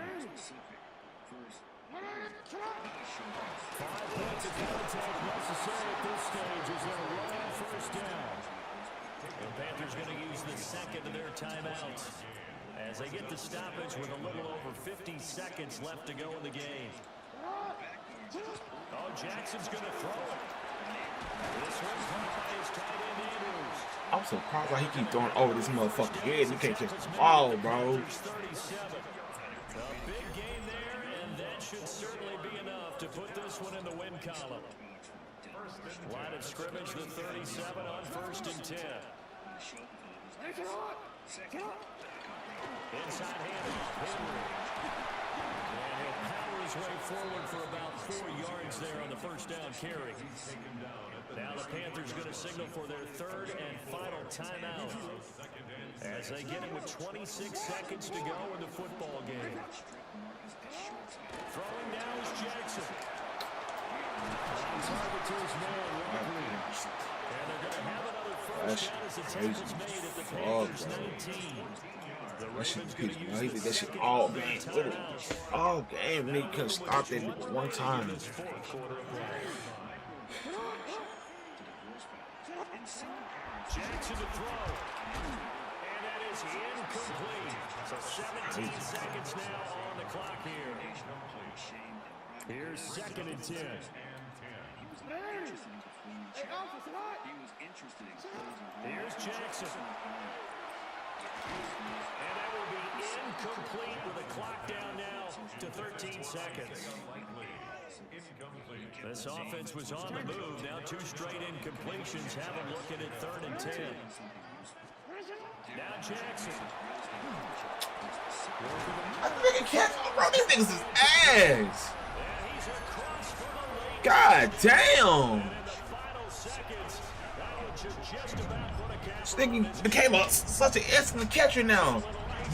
points of contact necessary at this stage as they're running 1st down. The Panthers going to use the 2nd of their timeouts as they get the stoppage with a little over 50 seconds left to go in the game. Oh, Jackson's going to throw it. This one caught by his tight end Andrews. I'm surprised why he keep throwing over this motherfucking head. He can't catch the ball, bro. A big gain there, and that should certainly be enough to put this one in the win column. Line of scrimmage, the 37 on 1st and 10. Inside handoff, Henry. And he'll power his way forward for about 4 yards there on the first down carry. Now the Panthers going to signal for their 3rd and final timeout as they get it with 26 seconds to go in the football game. Throwing now is Jackson. On target to his man, Walker. And they're going to have another first down as the tackle's made at the Panthers 19. That shit was he did that shit all game. All game. Nigga couldn't stop that nigga one time. Jackson to throw. And that is incomplete. So 17 seconds now on the clock here. Here's 2nd and 10. Here's Jackson. And that will be incomplete with the clock down now to 13 seconds. This offense was on the move. Now 2 straight incompletions. Have them looking at 3rd and 10. Now Jackson. I think catch bro. These niggas is ass. God damn. This nigga became such an excellent catcher now.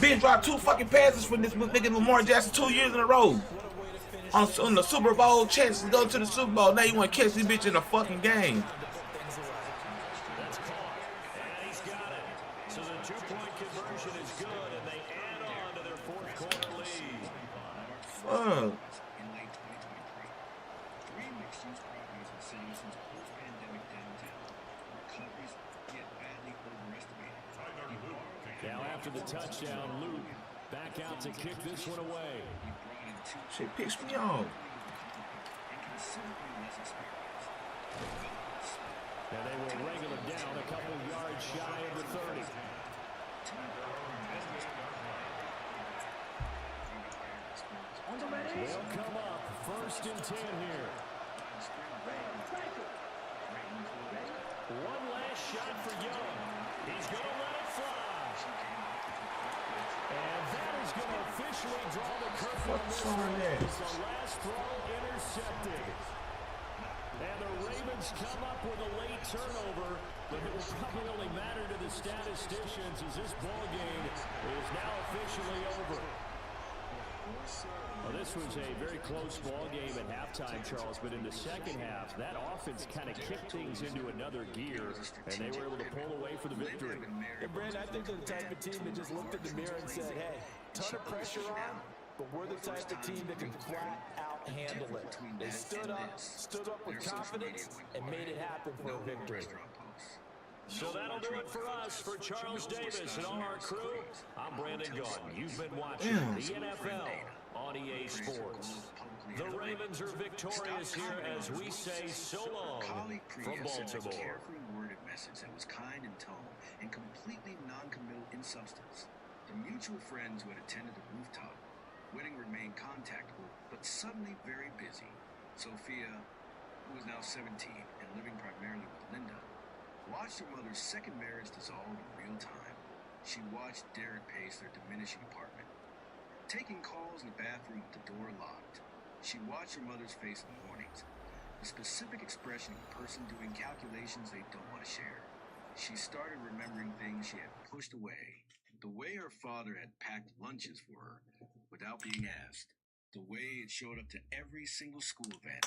Ben dropped 2 fucking passes for this nigga Lamar Jackson 2 years in a row. On the Super Bowl chance to go to the Super Bowl. Now you want to catch this bitch in a fucking game. So the 2-point conversion is good, and they add on to their 4th quarter lead. Fuck. Now after the touchdown, Luke back out to kick this one away. Shit pissed me off. And they will wrangle it down a couple yards shy of the 30. They'll come up 1st and 10 here. One last shot for Young. He's going to let it fly. And that is going to officially draw the curtain on this one. It's the last throw intercepted. And the Ravens come up with a late turnover, but it will probably only matter to the statisticians as this ball game is now officially over. Well, this was a very close ball game at halftime, Charles, but in the second half, that offense kind of kicked things into another gear, and they were able to pull away for the victory. Hey, Brandon, I think they're the type of team that just looked at the mirror and said, hey, ton of pressure on, but we're the type of team that can flat out handle it. They stood up with confidence, and made it happen for a victory. So that'll do it for us. For Charles Davis and all our crew, I'm Brandon Gaudin. You've been watching the NFL on EA Sports. The Ravens are victorious here as we say so long from Baltimore. Carefully worded message that was kind in tone and completely non-committal in substance. The mutual friends who had attended the rooftop wedding remained contactable, but suddenly very busy. Sophia, who is now 17 and living primarily with Linda, watched her mother's second marriage dissolve in real time. She watched Derek pace their diminishing apartment, taking calls in the bathroom with the door locked. She watched her mother's face in the mornings, the specific expression of a person doing calculations they don't want to share. She started remembering things she had pushed away, the way her father had packed lunches for her without being asked, the way it showed up to every single school event,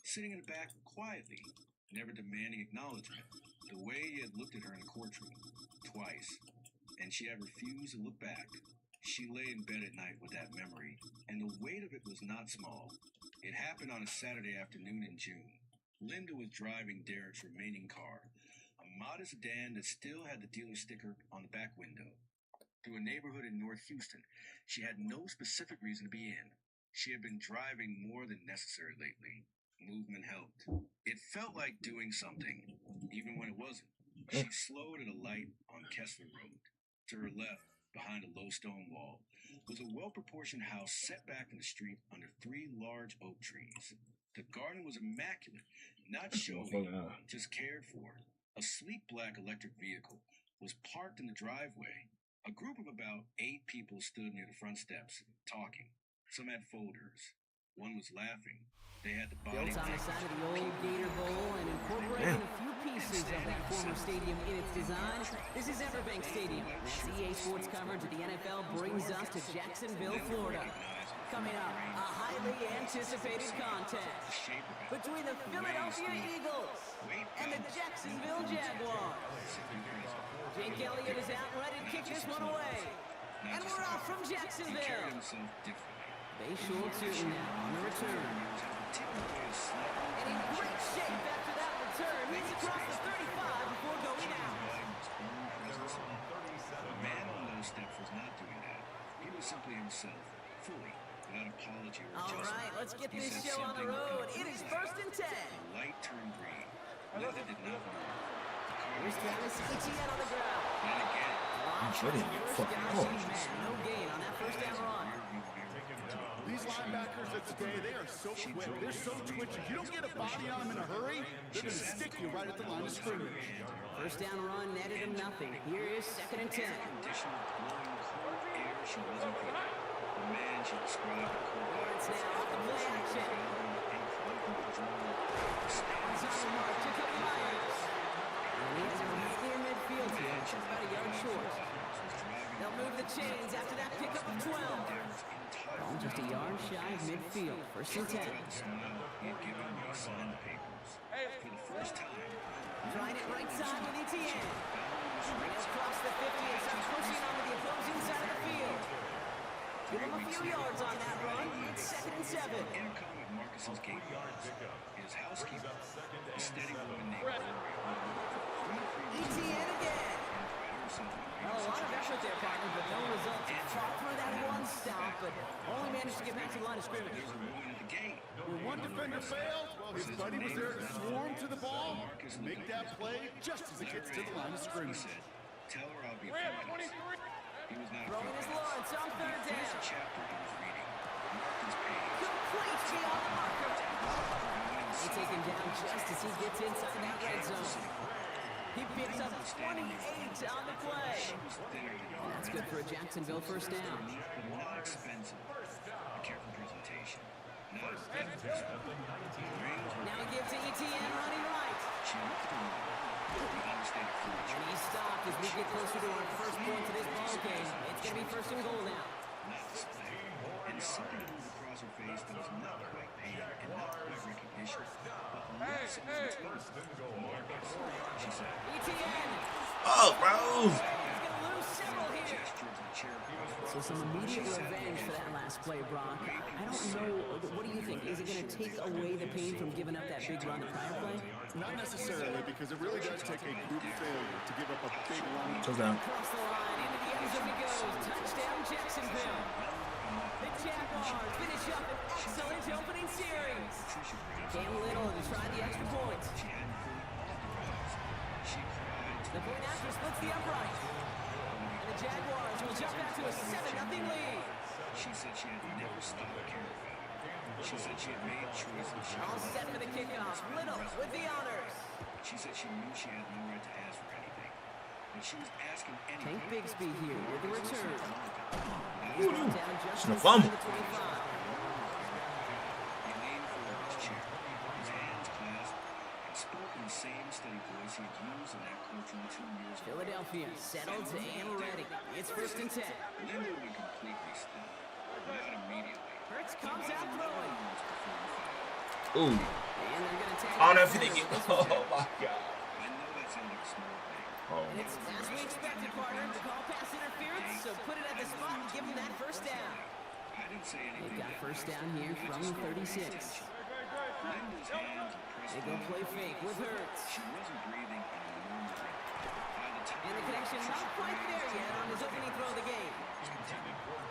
sitting in the back quietly, never demanding acknowledgement, the way he had looked at her in the courtroom twice, and she had refused to look back. She lay in bed at night with that memory, and the weight of it was not small. It happened on a Saturday afternoon in June. Linda was driving Derek's remaining car, a modest sedan that still had the dealer sticker on the back window, through a neighborhood in North Houston she had no specific reason to be in. She had been driving more than necessary lately. Movement helped. It felt like doing something, even when it wasn't. She slowed at a light on Kessler Road. To her left, behind a low stone wall, was a well-proportioned house set back in the street under 3 large oak trees. The garden was immaculate, not showy, just cared for. A sleek black electric vehicle was parked in the driveway. A group of about 8 people stood near the front steps, talking. Some had folders. One was laughing. They had the body built on the side of the old Gator Bowl and incorporating a few pieces of that former stadium in its design. This is Everbank Stadium. CA Sports coverage of the NFL brings us to Jacksonville, Florida. Coming up, a highly anticipated contest between the Philadelphia Eagles and the Jacksonville Jaguars. Jake Elliott is out ready to kick this one away. And we're off from Jacksonville. They sure tune now on the return. And in great shape after that return. He's across the 35 before going out. The man on those steps was not doing that. He was simply himself, fully, without apology or adjustment. All right, let's get this show on the road. It is 1st and 10. The light turned green. Linda did not move. Here's Travis Etienne on the ground. And again. Sure didn't get fucking caught. No gain on that first down run. These linebackers of today, they are so quick. They're so twitchy. You don't get a body on them in a hurry, they're going to stick you right at the line of scrimmage. First down run netted him nothing. Here is 2nd and 10. She wasn't good. The man she described Lawrence now off the play action. Stands on the mark, Jacob Myers. And he has him right near midfield here, just about a yard short. They'll move the chains after that pickup of 12. Ball just a yard shy of midfield. 1st and 10. For the first time. Trying it right side with Etienne. Across the 50 and starts pushing onto the opposing side of the field. Give him a few yards on that run. It's 2nd and 7. Intercom at Marcus's gate yards. His housekeeper, a steady woman named Etienne again. A lot of effort there, partner, but no results. Fought for that one stop, but only managed to get back to the line of scrimmage. When one defender failed, well, his buddy was there to swarm to the ball and make that play just as it gets to the line of scrimmage. Tell her I'll be fine. He was not throwing his Lawrence on 3rd down. Chapter he was reading. Marcus Payne. Complete beyond the marker. They take him down just as he gets inside that red zone. He picks up 28 on the play. And that's good for a Jacksonville first down. Not expensive. A careful presentation. Not now he gives to Etienne running right. And he stopped as we get closer to our first point to this ball game. It's going to be 1st and goal now. And something moved across her face that was not quite pain and not quite recognition. She said, Etienne! Oh, bro! He's going to lose several here. So some immediate revenge for that last play, Brock. I don't know. What do you think? Is it going to take away the pain from giving up that big run the prior play? Not necessarily, because it really does take a group failure to give up a big run. Touchdown. Across the line, into the end zone he goes. Touchdown, Jacksonville. The Jaguars finish up an excellent opening series. Came little to try the extra point. The point after splits the upright. And the Jaguars will jump back to a 7-0 lead. She said she had never stopped caring about it. She said she had made choices. All set for the kickoff. Little with the honors. She said she knew she had no right to ask for anything. But she was asking anything. Tank Bigsby here with the return. Down just inside the 25. He leaned forward in his chair, his hands clasped, and spoke in the same steady voice he had used in that courtroom 2 years ago. Philadelphia settled and ready. It's 1st and 10. Linda went completely still. Not immediately. Hurts comes out throwing. Ooh. And they're going to take Oh, that fit again. Oh, my God. I know that sounded like a small thing. Oh. And it's as we expected, partner. The call pass interference, so put it at the spot and give him that first down. I didn't say anything. They've got first down here from 36. Linda's hands They go play fake with Hurts. She wasn't breathing and murmuring. By the And the connection not quite there yet on his opening throw of the game.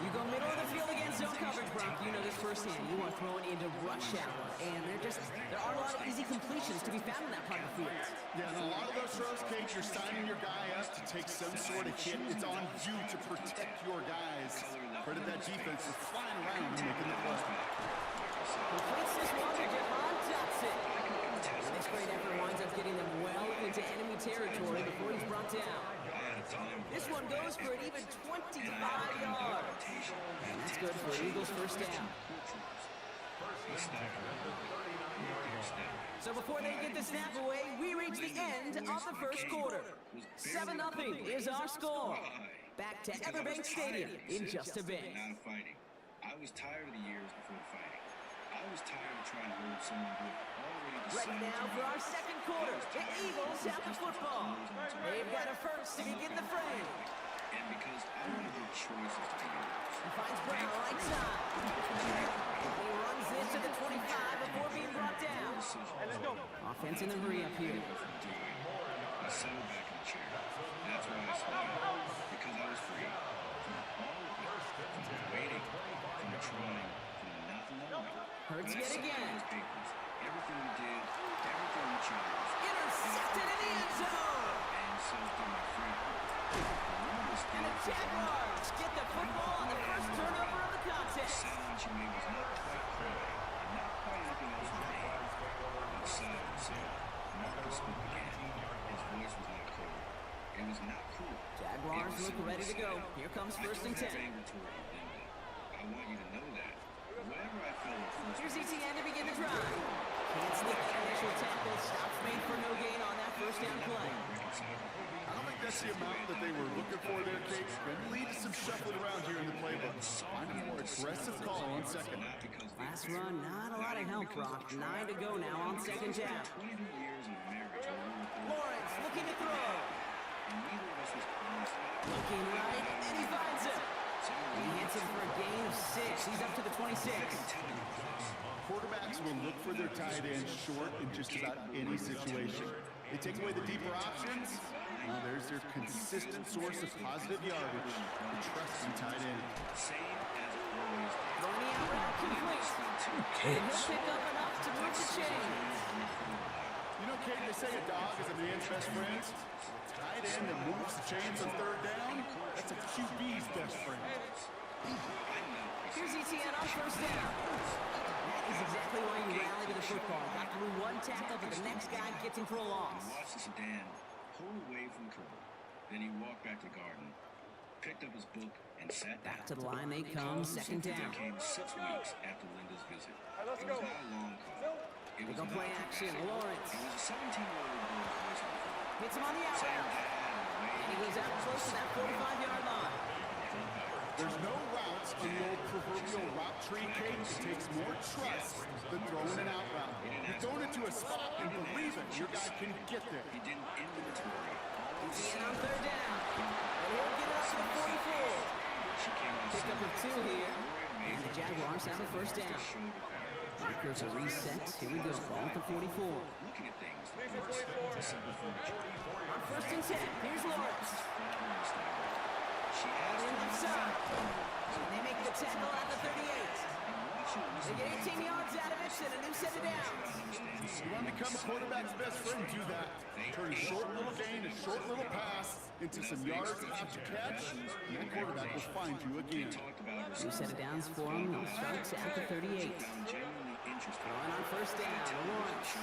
You go middle of the field against zone coverage, Brock. You know this firsthand. You want throwing into rush hour. And there aren't a lot of easy completions to be found in that part of the field. Yeah, and a lot of those throws, Kate, you're signing your guy up to take some sort of hit. It's on you to protect your guys. Credit that defense for flying around and making the play. Completes this one to Jahan Johnson. This great effort winds up getting them well into enemy territory before he's brought down. This one goes for an even 25 yards. And that's good for Eagles' first down. So before they get the snap away, we reach the end of the first quarter. 7-0 is our score. Back to Everbank Stadium in just a bit. I was tired of the years before the fighting. I was tired of trying to hold someone who already decided. Right now for our second quarter, the Eagles have the football. They've got a first to begin the frame. And because I wanted the choices to be yours. He finds Brown right side. He runs into the 25 before being brought down. Offense in the hurry up here. I settled back in the chair. That's why I smiled. Because I was free. From all of it. From waiting. From trying. From not knowing. Hurts yet again. Everything we did. Everything we chose. Intercepted in the end zone. And so did my friend. And the Jaguars get the football on the first turnover of the contest. The sound you made was not quite clear. Not quite anything else was made. But silent said, Marcus spoke again. His voice was not cold. It was not cool. Jaguars look ready to go. Here comes first and 10. I want you to know that. Whatever I felt at first. Here's ETN to begin the drive. Can't sneak that initial tackle. Stops made for no gain on that first down play. I don't think that's the amount that they were looking for there, Kate. Going to lead to some shuffling around here in the playbook. Find a more aggressive call on second. Last run, not a lot of help, Brock. 9 to go now on second down. Lawrence looking to throw. Looking right, and he finds it. He hits him for a gain of 6. He's up to the 26. Quarterbacks will look for their tight end short in just about any situation. They take away the deeper options. Now there's their consistent source of positive yardage, the trusty tight end. Throwing the out route complete. And he'll pick up enough to move the chains. You know, Kate, they say a dog is a man's best friend. Tight end that moves the chains on third down, that's a QB's best friend. Here's ETN on first down. That is exactly why you rally to the football. Got through one tackle, but the next guy gets him for a loss. Watch the sedan pull away from curb. Then he walked back to the garden, picked up his book, and sat down. Back to the line they come, second down. It came 6 weeks after Linda's visit. It was not a long call. It was Big play action, Lawrence. It was a 17-year-old boy's voice on the phone. Hits him on the out route. And he goes out close to that 45-yard line. There's no routes on the old proverbial route tree, Kate. It takes more trust than throwing an out route. You're throwing it to a spot and believing your guy can get there. He didn't inventory. ETN on third down. And he'll get it up to the 44. Pick up with 2 here. And the Jaguars have the first down. Markers are reset. Here we go. Ball at the 44. Looking at things. On first and 10. Here's Lawrence. And in left side. They make the tackle at the 38. They get 18 yards out of it and a new set of downs. You want to become a quarterback's best friend, do that. Turn a short little gain, a short little pass into some yards after catch, and that quarterback will find you again. New set of downs for him. He starts at the 38. Throwing on first down. Lawrence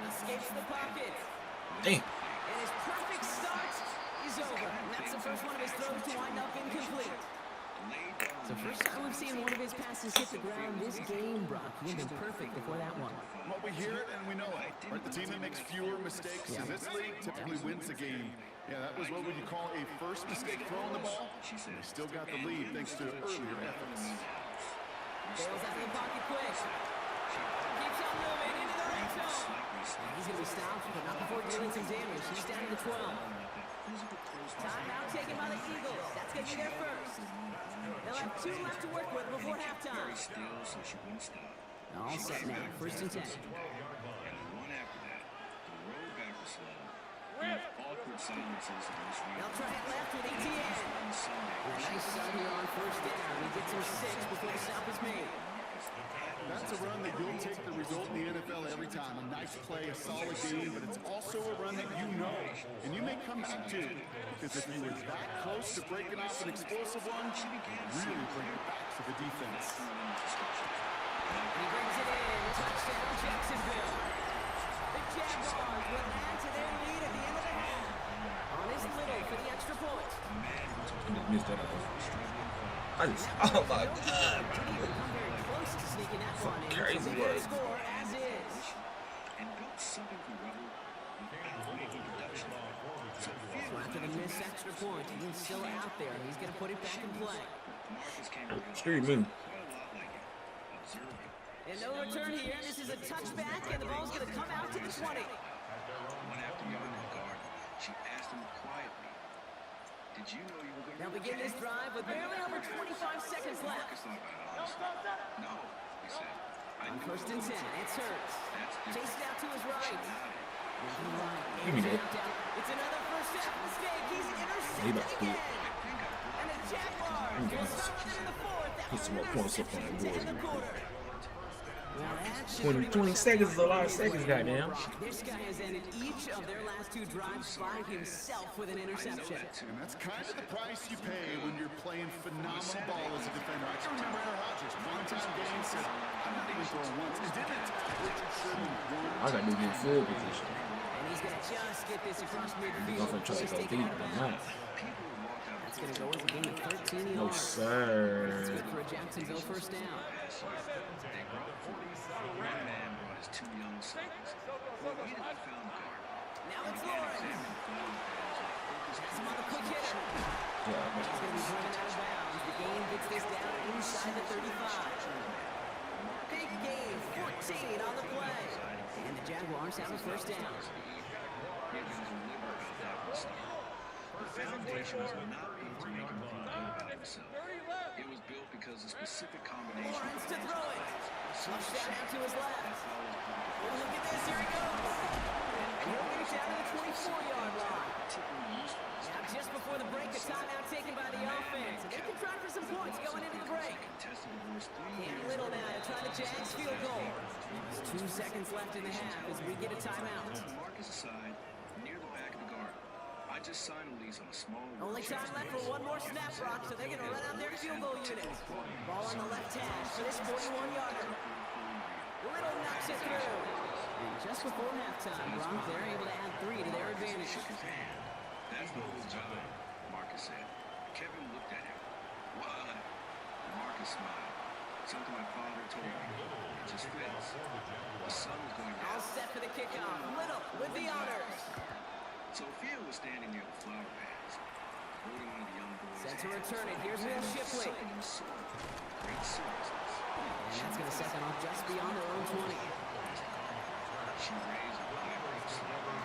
escapes the pocket. Damn. And his perfect start is over. And that's the first one of his throws to wind up incomplete. So first time we've seen one of his passes hit the ground this game, Brock. He had been perfect before that one. Well, we hear it and we know it. Right? The team that makes fewer mistakes in this league typically wins the game. Yeah, that was what would you call a first mistake throwing the ball. They still got the lead thanks to earlier efforts. Barrels out of the pocket quick. Keeps on moving into the red zone. He's going to be stopped, but not before dealing some damage. He's down to the 12. Timeout taken by the Eagles. That's going to be their first. They'll have 2 left to work with before halftime. All set now. First and 10. And the one after that, the road back was slow. Awkward silences in this They'll try it left with ETN. Nice start here on first down. He gets him 6 before the stop is made. That's a run that you'll take the result in the NFL every time. A nice play, a solid game, but it's also a run that you know, and you may come back to. Because if you were that close to breaking off an explosive one, really bring it back to the defense. And he brings it in. Touchdown, Jacksonville. The Jaguars will add to their lead at the end of the half. On his little for the extra point. Missed that. Oh my God. Crazy work. Score as is. And built something from rubble without making production. So after the missed extra point, he's still out there. He's going to put it back in play. Excuse me. And no return here. This is a touchback, and the ball's going to come out to the 20. One after the other guard, she asked him quietly, "Did you know you were going to?" Now begin this drive with barely over 25 seconds left. No, he said. On first and 10, it's Hurts. Chased out to his right. Give me that. It's another first half mistake. He's intercepted again. And the Jaguars will stop it in the fourth. Put some more points up on the board. In the quarter. Well, 20 seconds is a lot of seconds, goddamn. This guy has ended each of their last 2 drives by himself with an interception. And that's kind of the price you pay when you're playing phenomenal ball as a defender. I can remember Aaron Rodgers, one-time game, said, "I'm not even throwing once." He didn't. Richard Sherman won. I got to do field position. And he's going to just get this across midfield. I'm going to try to go deep, but not. That's going to go as a game of 13 yards. No, sir. That's good for a Jacksonville first down. One man brought his 2 young sons. Now it's Lawrence. Has him on the quick hitter. He's going to be driven out of bounds. The game gets this down inside the 35. Big game, 14 on the play. And the Jaguars have a first down. The foundation was not built to make him feel good about himself. It was built because a specific combination. Lawrence to throw it. Flush down out to his left. Oh, look at this. Here he goes. And he'll get it down to the 24-yard line. Now, just before the break, a timeout taken by the offense. And they can try for some points going into the break. Cam Little now to try the Jags field goal. There's 2 seconds left in the half as we get a timeout. Marcus aside, near the back of the guard. I just signed a lease on a small. Only time left for one more snap, Rock, so they're going to run out their field goal unit. Ball on the left hash for this 41-yarder. Little knocks it through. And just before halftime, Rock, they're able to add 3 to their advantage. That's the whole job, Marcus said. Kevin looked at him. Why? Marcus smiled. Something my father told me. It just fits. The sun was going down. All set for the kickoff. Little with the honors. Sophia was standing near the flower beds, holding one of the young boys. Set to return it. Here's Will Shipley. Great seriousness. And that's going to set them up just beyond their own 20. She raised her eyebrows slightly.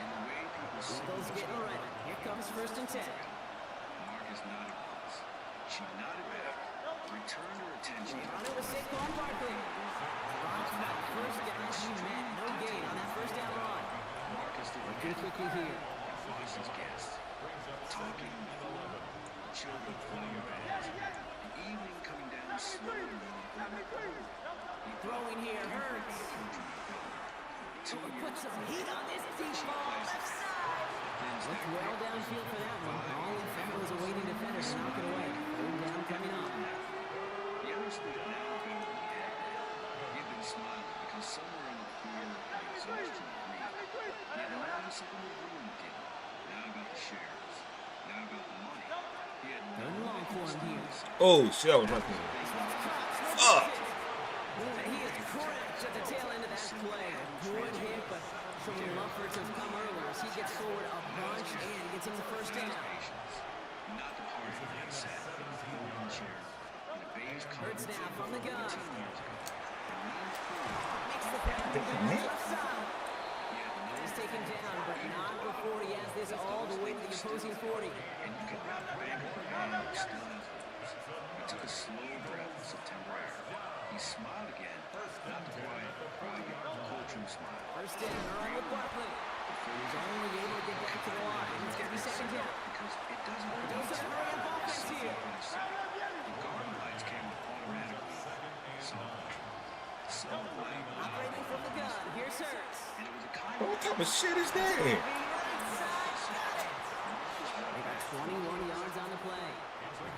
In the way people see. Eagles getting ready. Here comes first and 10. Marcus nodded once. She nodded back, returned her attention. On it was Saquon Barkley. Rock's back first down. He met no gain on that first down run. Working quickly here. Watch his guests. Talking, children flower beds. The evening coming down slowly. Throwing here hurts. Put some heat on this deep ball. Left side. Looked well downfield for that one. All in front was a waiting defender to knock it away. Third down coming up. The others would now be in the head. He'd been smiling because somewhere in the fear and exhaustion of grief, he had learned something was ruined again. Now about the shares. Now about the money. He had Third and long for him here. Oh, shit, that was right there. Fuck! He is correct at the tail end of that play. Good hit, but showing love for it to come earlier as he gets forward a bunch and gets him the first down. not the party that sat in the golden chair in a beige Hurts now from the gun. Makes the pass to the left side. He's taken down, but not before he has this all the way to the opposing 40. And you can wrap the bank of the hand and still have those. He took a slow breath of September air. He smiled again, not the quiet, cold, true smile. First down, run with Barkley. The He's only able to get back to the line. It's going to be second down. Because it doesn't The defense hurry up offense here. The guard lines came automatically. So Operating from the gun. Here's Hurts. and it was a kind What type of shit is that? Right side, got it. They got 21 yards on the play.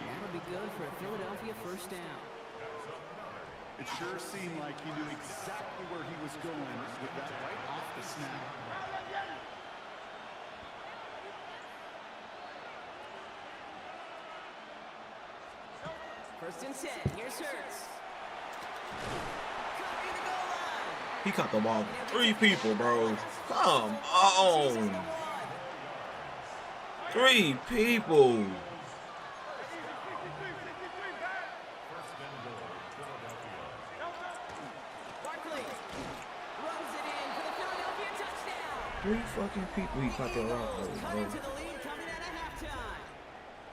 That'll be good for a Philadelphia first down. It sure seemed like he knew exactly where he was going with that right off the snap. First and 10. Here's Hurts. Copy the goal line. He caught the ball with 3 people, bro. Come on. 3 people. Barkley runs it in for the Philadelphia touchdown. 3 fucking people he caught that rock with, bro. Coming to the lead, coming out of halftime.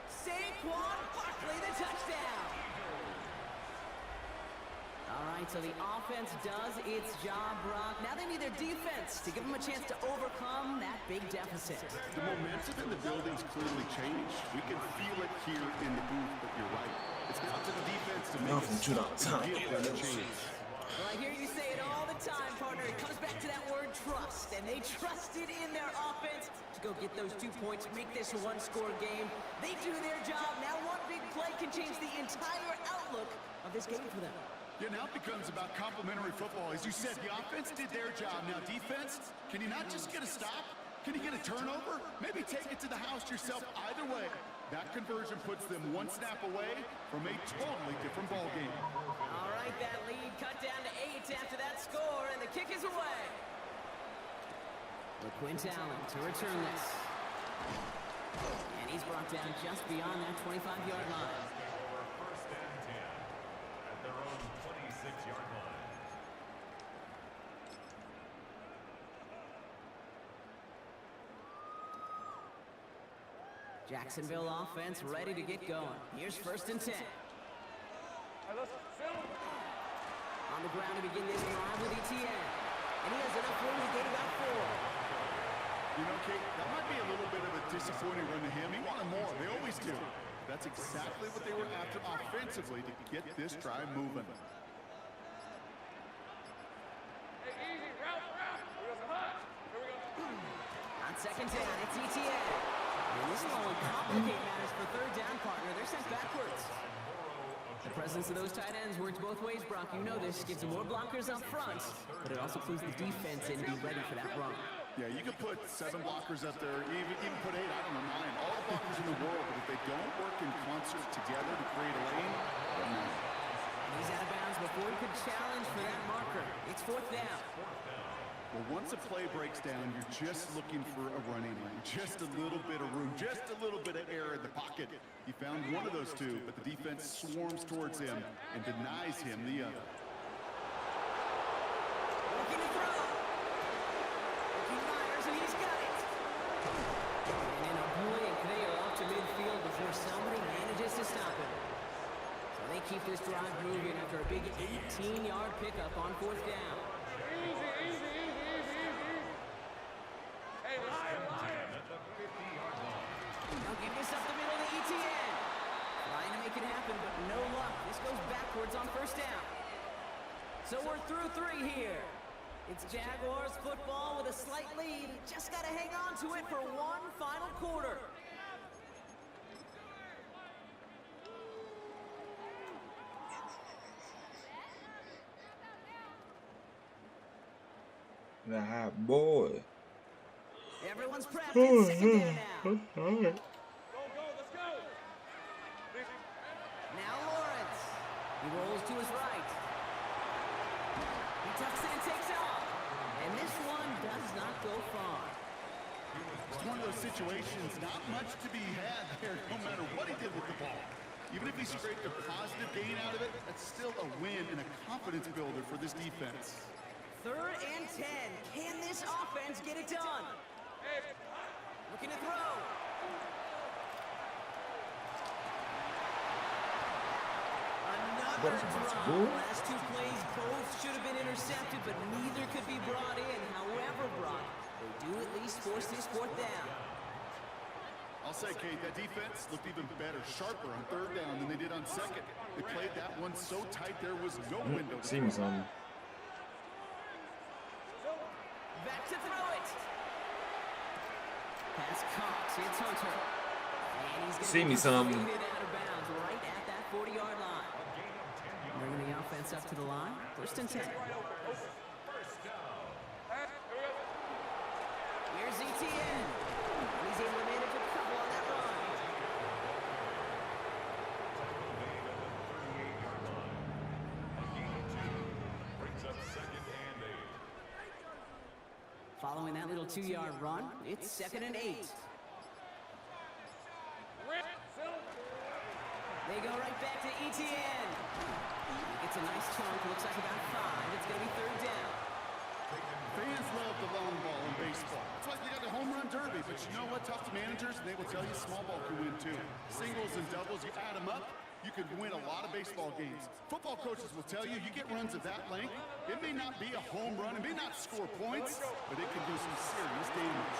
Saquon Barkley, the touchdown. All right, so the offense does its job, Brock. Now they need their defense to give them a chance to overcome that big deficit. The momentum in the building's clearly changed. We can feel it here in the booth, but you're right. It's now to the defense to make From $2 time. give them a chance. Well, I hear you say it all the time, partner. It comes back to that word trust, and they trusted in their offense to go get those 2 points, make this a one-score game. They do their job. Now one big play can change the entire outlook of this game for them. Yeah, now it becomes about complementary football. As you said, the offense did their job. Now defense, can you not just get a stop? Can you get a turnover? Maybe take it to the house yourself. Either way, that conversion puts them 1 snap away from a totally different ball game. All right, that lead cut down to 8 after that score, and the kick is away. LaQuint Allen to return this. And he's brought down just beyond that 25-yard line. First and 10 at their own 26-yard line. Jacksonville offense ready to get going. Here's first and 10. On the ground to begin this drive with ETN. And he has enough room to get about 4. You know, Kate, that might be a little bit of a disappointing run to him. He wanted more. They always do. That's exactly what they were after offensively to get this drive moving. On second down, it's ETN. And this will only complicate matters for third down, partner. They're sent backwards. The presence of those tight ends works both ways, Brock. You know this. Gives them more blockers up front, but it also clues the defense in to be ready for that run. Yeah, you could put 7 blockers up there, even put 8, I don't know, 9. All the blockers in the world, but if they don't work in concert together to create a lane, then no. And he's out of bounds before he could challenge for that marker. It's 4th down. Well, once a play breaks down, you're just looking for a running lane. Just a little bit of room, just a little bit of air in the pocket. He found one of those 2, but the defense swarms towards him and denies him the other. Looking to throw. He fires and he's got it. And in a blink, they are up to midfield before somebody manages to stop him. So they keep this drive moving after a big 18-yard pickup on 4th down. Now give this up the middle to ETN. Trying to make it happen, but no luck. This goes backwards on first down. So we're through 3 here. It's Jaguars football with a slight lead. Just got to hang on to it for one final quarter. The hot boy. Everyone's prepped. It's second down now. All right. Now Lawrence. He rolls to his right. He tucks in and takes off. And this one does not go far. It's one of those situations, not much to be had there, no matter what he did with the ball. Even if he scraped a positive gain out of it, that's still a win and a confidence builder for this defense. 3rd and 10. Can this offense get it done? Looking to throw. Another drop. Last 2 plays both should have been intercepted, but neither could be brought in. However, Brock, They do at least force this fourth down. I'll say, Kate, that defense looked even better, sharper on third down than they did on second. They played that one so tight there was no window. See me some. Back to throw it. Pass Cox. It's Hunter. And he's see me some. out of bounds right at that 40-yard line. Bringing the offense up to the line. 1st and 10. Here's ETN. He's able to manage a couple on that run. Following that little 2-yard run, it's 2nd and 8. They go right back to ETN. It's a nice chunk. Looks like about 5. It's going to be 3rd down. Fans love the long ball in baseball. It's like they got the home run derby, but you know what? Talk to managers, and they will tell you small ball can win too. Singles and doubles, you add them up, you could win a lot of baseball games. Football coaches will tell you, you get runs of that length, it may not be a home run, it may not score points, but it can do some serious damage.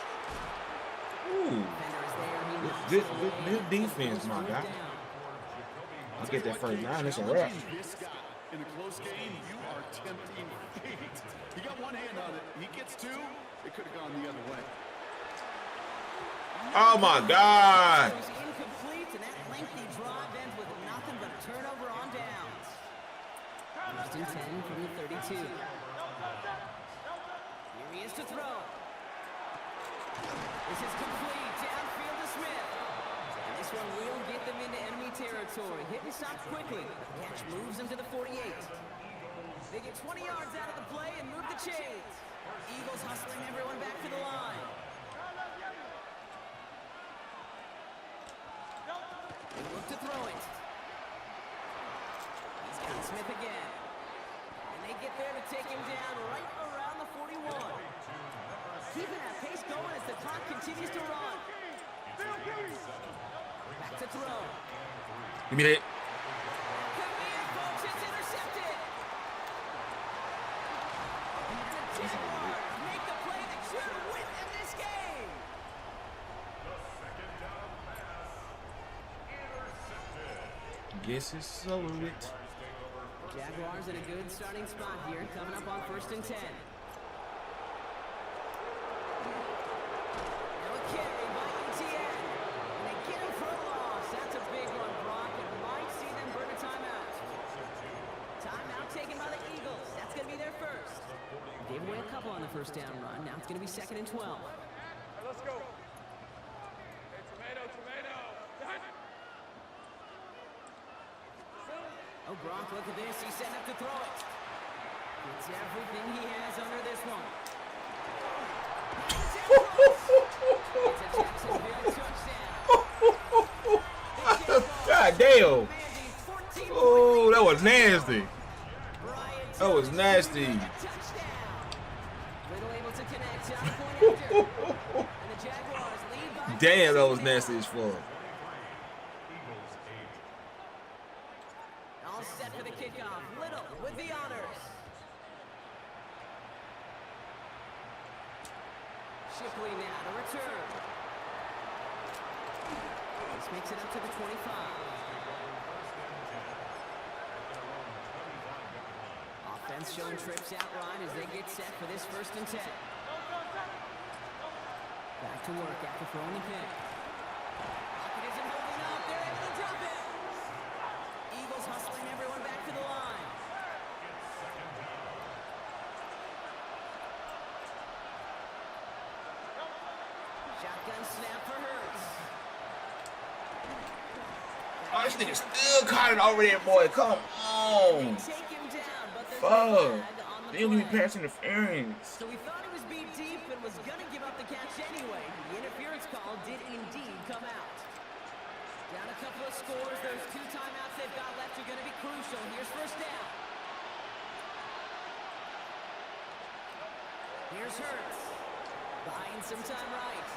Ooh. This defense, my guy. I'll get that first down. It's a wrap. This guy, in a close game, you are tempting fate. He got one hand on it. He gets 2. It could have gone the other way. Oh my God! It was incomplete, and that lengthy drive ends with nothing but a turnover on downs. 1st and 10 from the 32. Here he is to throw. This is complete. Downfield to Smith. And this one will get them into enemy territory. Hit and stop quickly. The catch moves them to the 48. They get 20 yards out of the play and move the chains. Eagles hustling everyone back to the line. They look to throw it. He's got Smith again. And they get there to take him down right around the 41. Keeping that pace going as the clock continues to run. Back to throw. Give me that. Come in, folks. It's intercepted. And the Jaguars make the play that should win them this game. Guess it's over with. Jaguars in a good starting spot here, coming up on 1st and 10. Now a carry by ETN. And they get him for a loss. That's a big one, Brock, and might see them burn a timeout. Timeout taken by the Eagles. That's going to be their first. Gave away a couple on the 1st down run. Now it's going to be 2nd and 12. Let's go. Hey, tomato. Oh, Brock, look at this. He's setting up to throw it. It's everything he has under this one. It's a Jacksonville touchdown. God damn. Oh, that was nasty. That was nasty. Little able to connect. And the Jaguars lead by Damn, that was nasty as fuck. all set for the kickoff. Little with the honors. Shipley now to return. This makes it up to the 25. Offense showing trips out right as they get set for this 1st and 10. Back to work after throwing the pick. Pocket isn't holding up. They're able to drop it. Eagles hustling everyone back to the line. Shotgun snap for Hurts. Oh, this nigga still caught it over there, boy. Come on. Take him down, but there's a Fuck. flag on the They don't give me play. pass interference. So we thought he was beat deep and was going to give up the catch anyway. The interference call did indeed come out. Down a couple of scores. Those 2 timeouts they've got left are going to be crucial. Here's 1st down. Here's Hurts. Buying some time right.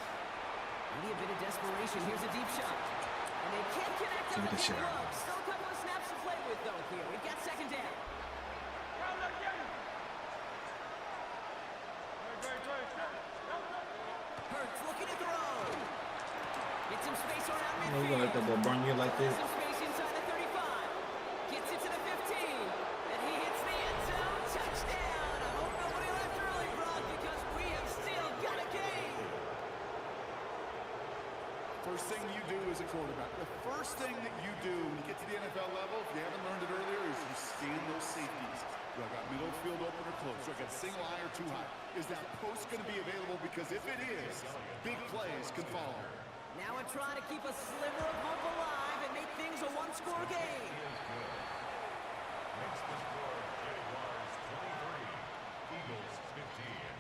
Maybe a bit of desperation. Here's a deep shot. And they can't connect on the deep look. Still a couple of snaps to play with, though, here. We've got 2nd down. looking to throw. Get some space around You midfield. gonna let that boy burn you like this? Some space inside the 35. Gets it to the 15. And he hits the end zone. Touchdown. I hope nobody left early, Brock, because we have still got a game. First thing you do as a quarterback, the first thing that you do when you get to the NFL level, if you haven't learned it earlier, is you scan those safeties. Do I got middle field open or close? Do I got single high or too high? Is that post going to be available? Because if it is, big plays can follow. Now we're trying to keep a sliver of hope alive and make things a one-score game. Makes the score Jaguars 23, Eagles 15.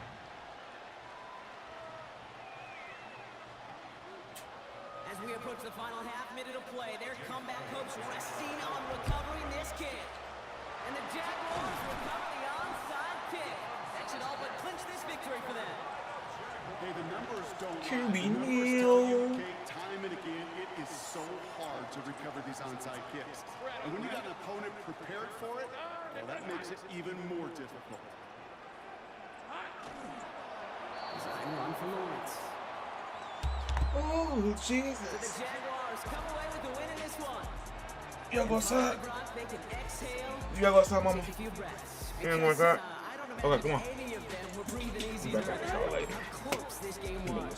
As we approach the final half minute of play, their comeback hopes resting on recovering this kick. And the Jaguars recover the onside kick. That should all but clinch this victory for them. Hey, the numbers don't QB lie. The numbers kneel. tell you, okay, time and again, it is so hard to recover these onside kicks. And when you got an opponent prepared for it, well, that makes it even more difficult. Design run from Lawrence. Oh, So Jesus. the Jaguars come away with the win in this one. You gotta go outside. Brock, they can exhale. You gotta go outside, mama. Take a few breaths. You ain't going outside? I don't Okay, come on. imagine any of them were breathing easier Back at the show later. how close this game was.